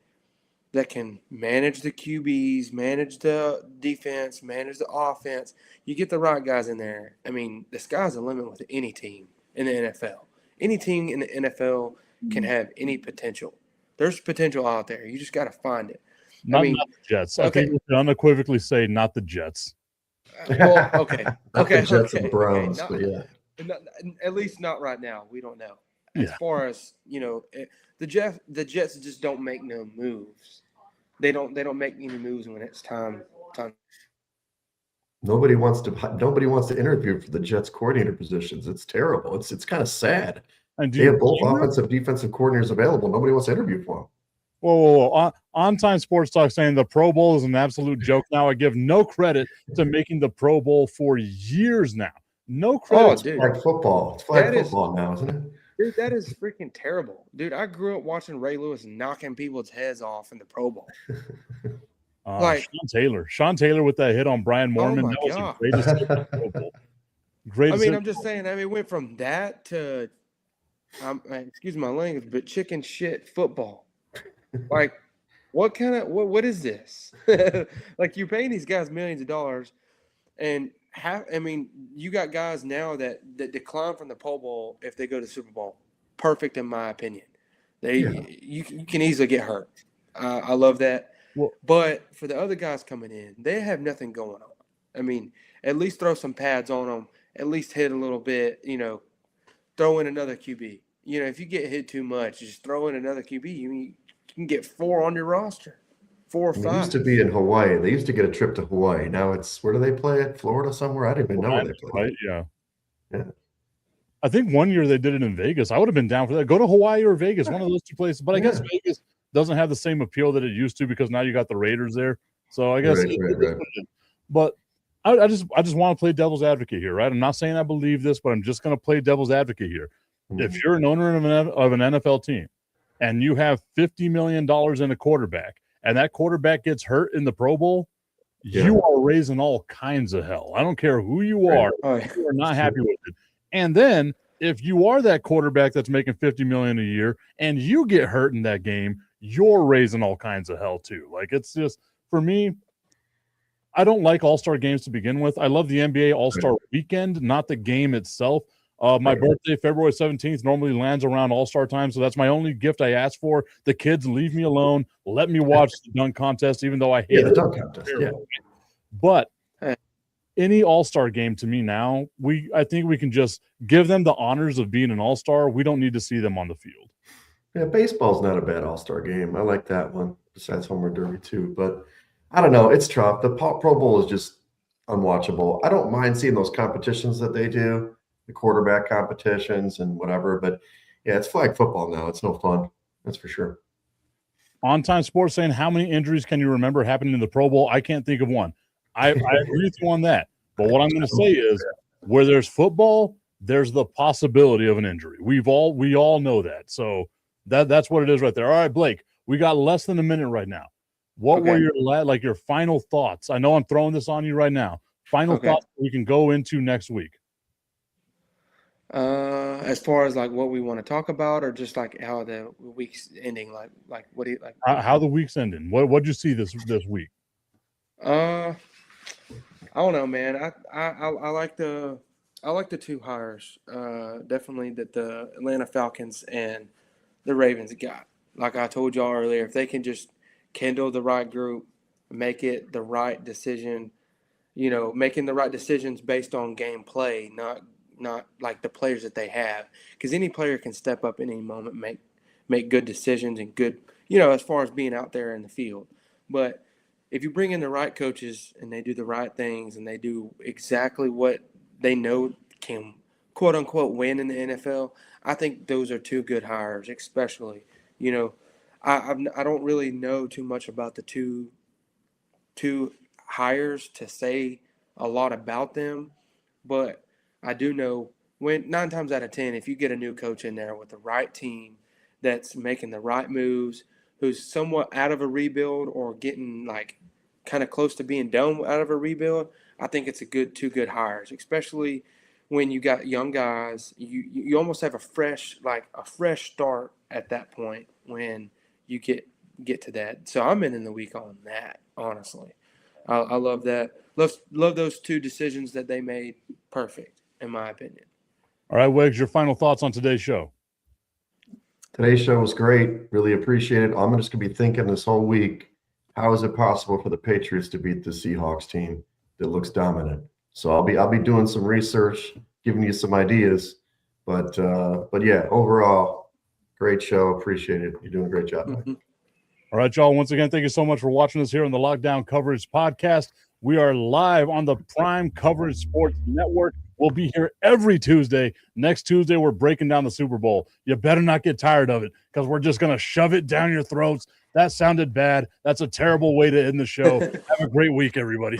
manage the QBs, manage the defense, manage the offense. You get the right guys in there. I mean, the sky's the limit with any team in the NFL. Any team in the NFL can have any potential. There's potential out there. You just got to find it. Not the Jets. Okay. I think we can unequivocally say not the Jets. Well, okay. The Jets and Browns, at least not right now. We don't know. As far as, the Jets just don't make no moves. They don't make any moves when it's time. Nobody wants to interview for the Jets coordinator positions. It's terrible. It's kind of sad. And they have both offensive, defensive coordinators available. Nobody wants to interview for them. Whoa. On-time Sports Talk saying the Pro Bowl is an absolute joke. Now I give no credit to making the Pro Bowl for years now. No credit. It's flag football. It's flag football now, isn't it? Dude, that is freaking terrible. Dude, I grew up watching Ray Lewis knocking people's heads off in the Pro Bowl. Sean Taylor with that hit on Brian Moorman. Oh my God. Was the Pro Bowl. I'm just saying. It went from that to, excuse my language, but chicken shit football. Like, what is this? Like, you're paying these guys millions of dollars, and you got guys now that decline from the Pro Bowl if they go to the Super Bowl. Perfect, in my opinion. You can easily get hurt. I love that. Well, but for the other guys coming in, they have nothing going on. I mean, at least throw some pads on them. At least hit a little bit. Throw in another QB. If you get hit too much, just throw in another QB. You can get 4 on your roster. 4 or 5. They used to be in Hawaii. They used to get a trip to Hawaii. Now it's, where do they play at? Florida somewhere? I didn't even know where they play. Right? Yeah. I think one year they did it in Vegas. I would have been down for that. Go to Hawaii or Vegas, one of those two places. But I guess Vegas doesn't have the same appeal that it used to because now you got the Raiders there. So I guess right. But I just want to play devil's advocate here, right? I'm not saying I believe this, but I'm just going to play devil's advocate here. Mm-hmm. If you're an owner of an NFL team and you have $50 million in a quarterback, and that quarterback gets hurt in the Pro Bowl, you are raising all kinds of hell. I don't care who you are. You are not happy with it. And then if you are that quarterback that's making $50 million a year and you get hurt in that game, you're raising all kinds of hell too. Like, it's just, for me, I don't like all-star games to begin with. I love the NBA all-star weekend, not the game itself. My birthday, February 17th, normally lands around all-star time, so that's my only gift I ask for. The kids leave me alone. Let me watch the dunk contest, even though I hate the dunk contest. Yeah. But any all-star game to me now, I think we can just give them the honors of being an all-star. We don't need to see them on the field. Yeah, baseball's not a bad all-star game. I like that one, besides Homer Derby too. But I don't know. It's tough. The Pro Bowl is just unwatchable. I don't mind seeing those competitions that they do, the quarterback competitions and whatever. But, yeah, it's flag football now. It's no fun. That's for sure. On Time Sports saying, how many injuries can you remember happening in the Pro Bowl? I can't think of one. I agree with you on that. But what I'm going to say is, where there's football, there's the possibility of an injury. We all know that. So that's what it is right there. All right, Blake, we got less than a minute right now. What were your final thoughts? I know I'm throwing this on you right now. Final thoughts we can go into next week. As far as like what we want to talk about, or just like how the week's ending, like what do you like? How the week's ending? What'd you see this week? I don't know, man. I like the two hires. Definitely that the Atlanta Falcons and the Ravens got. Like I told y'all earlier, if they can just kindle the right group, make it the right decision, making the right decisions based on gameplay, not like the players that they have. Because any player can step up any moment, make good decisions and good, as far as being out there in the field. But if you bring in the right coaches and they do the right things and they do exactly what they know can quote unquote win in the NFL, I think those are two good hires, especially, you know, I don't really know too much about the two hires to say a lot about them, but I do know when 9 times out of 10, if you get a new coach in there with the right team that's making the right moves, who's somewhat out of a rebuild or getting like kind of close to being done out of a rebuild, I think it's two good hires, especially when you got young guys. You almost have a fresh start at that point when you get to that. So I'm in the week on that, honestly. I love that. Love those two decisions that they made. Perfect, in my opinion. All right, Wegs, your final thoughts on today's show. Today's show was great. Really appreciate it. I'm just going to be thinking this whole week, how is it possible for the Patriots to beat the Seahawks team that looks dominant? So I'll be doing some research, giving you some ideas. But yeah, overall, great show. Appreciate it. You're doing a great job, Mike. Mm-hmm. All right, y'all. Once again, thank you so much for watching us here on the Lockdown Coverage Podcast. We are live on the Prime Coverage Sports Network. We'll be here every Tuesday. Next Tuesday, we're breaking down the Super Bowl. You better not get tired of it because we're just going to shove it down your throats. That sounded bad. That's a terrible way to end the show. Have a great week, everybody.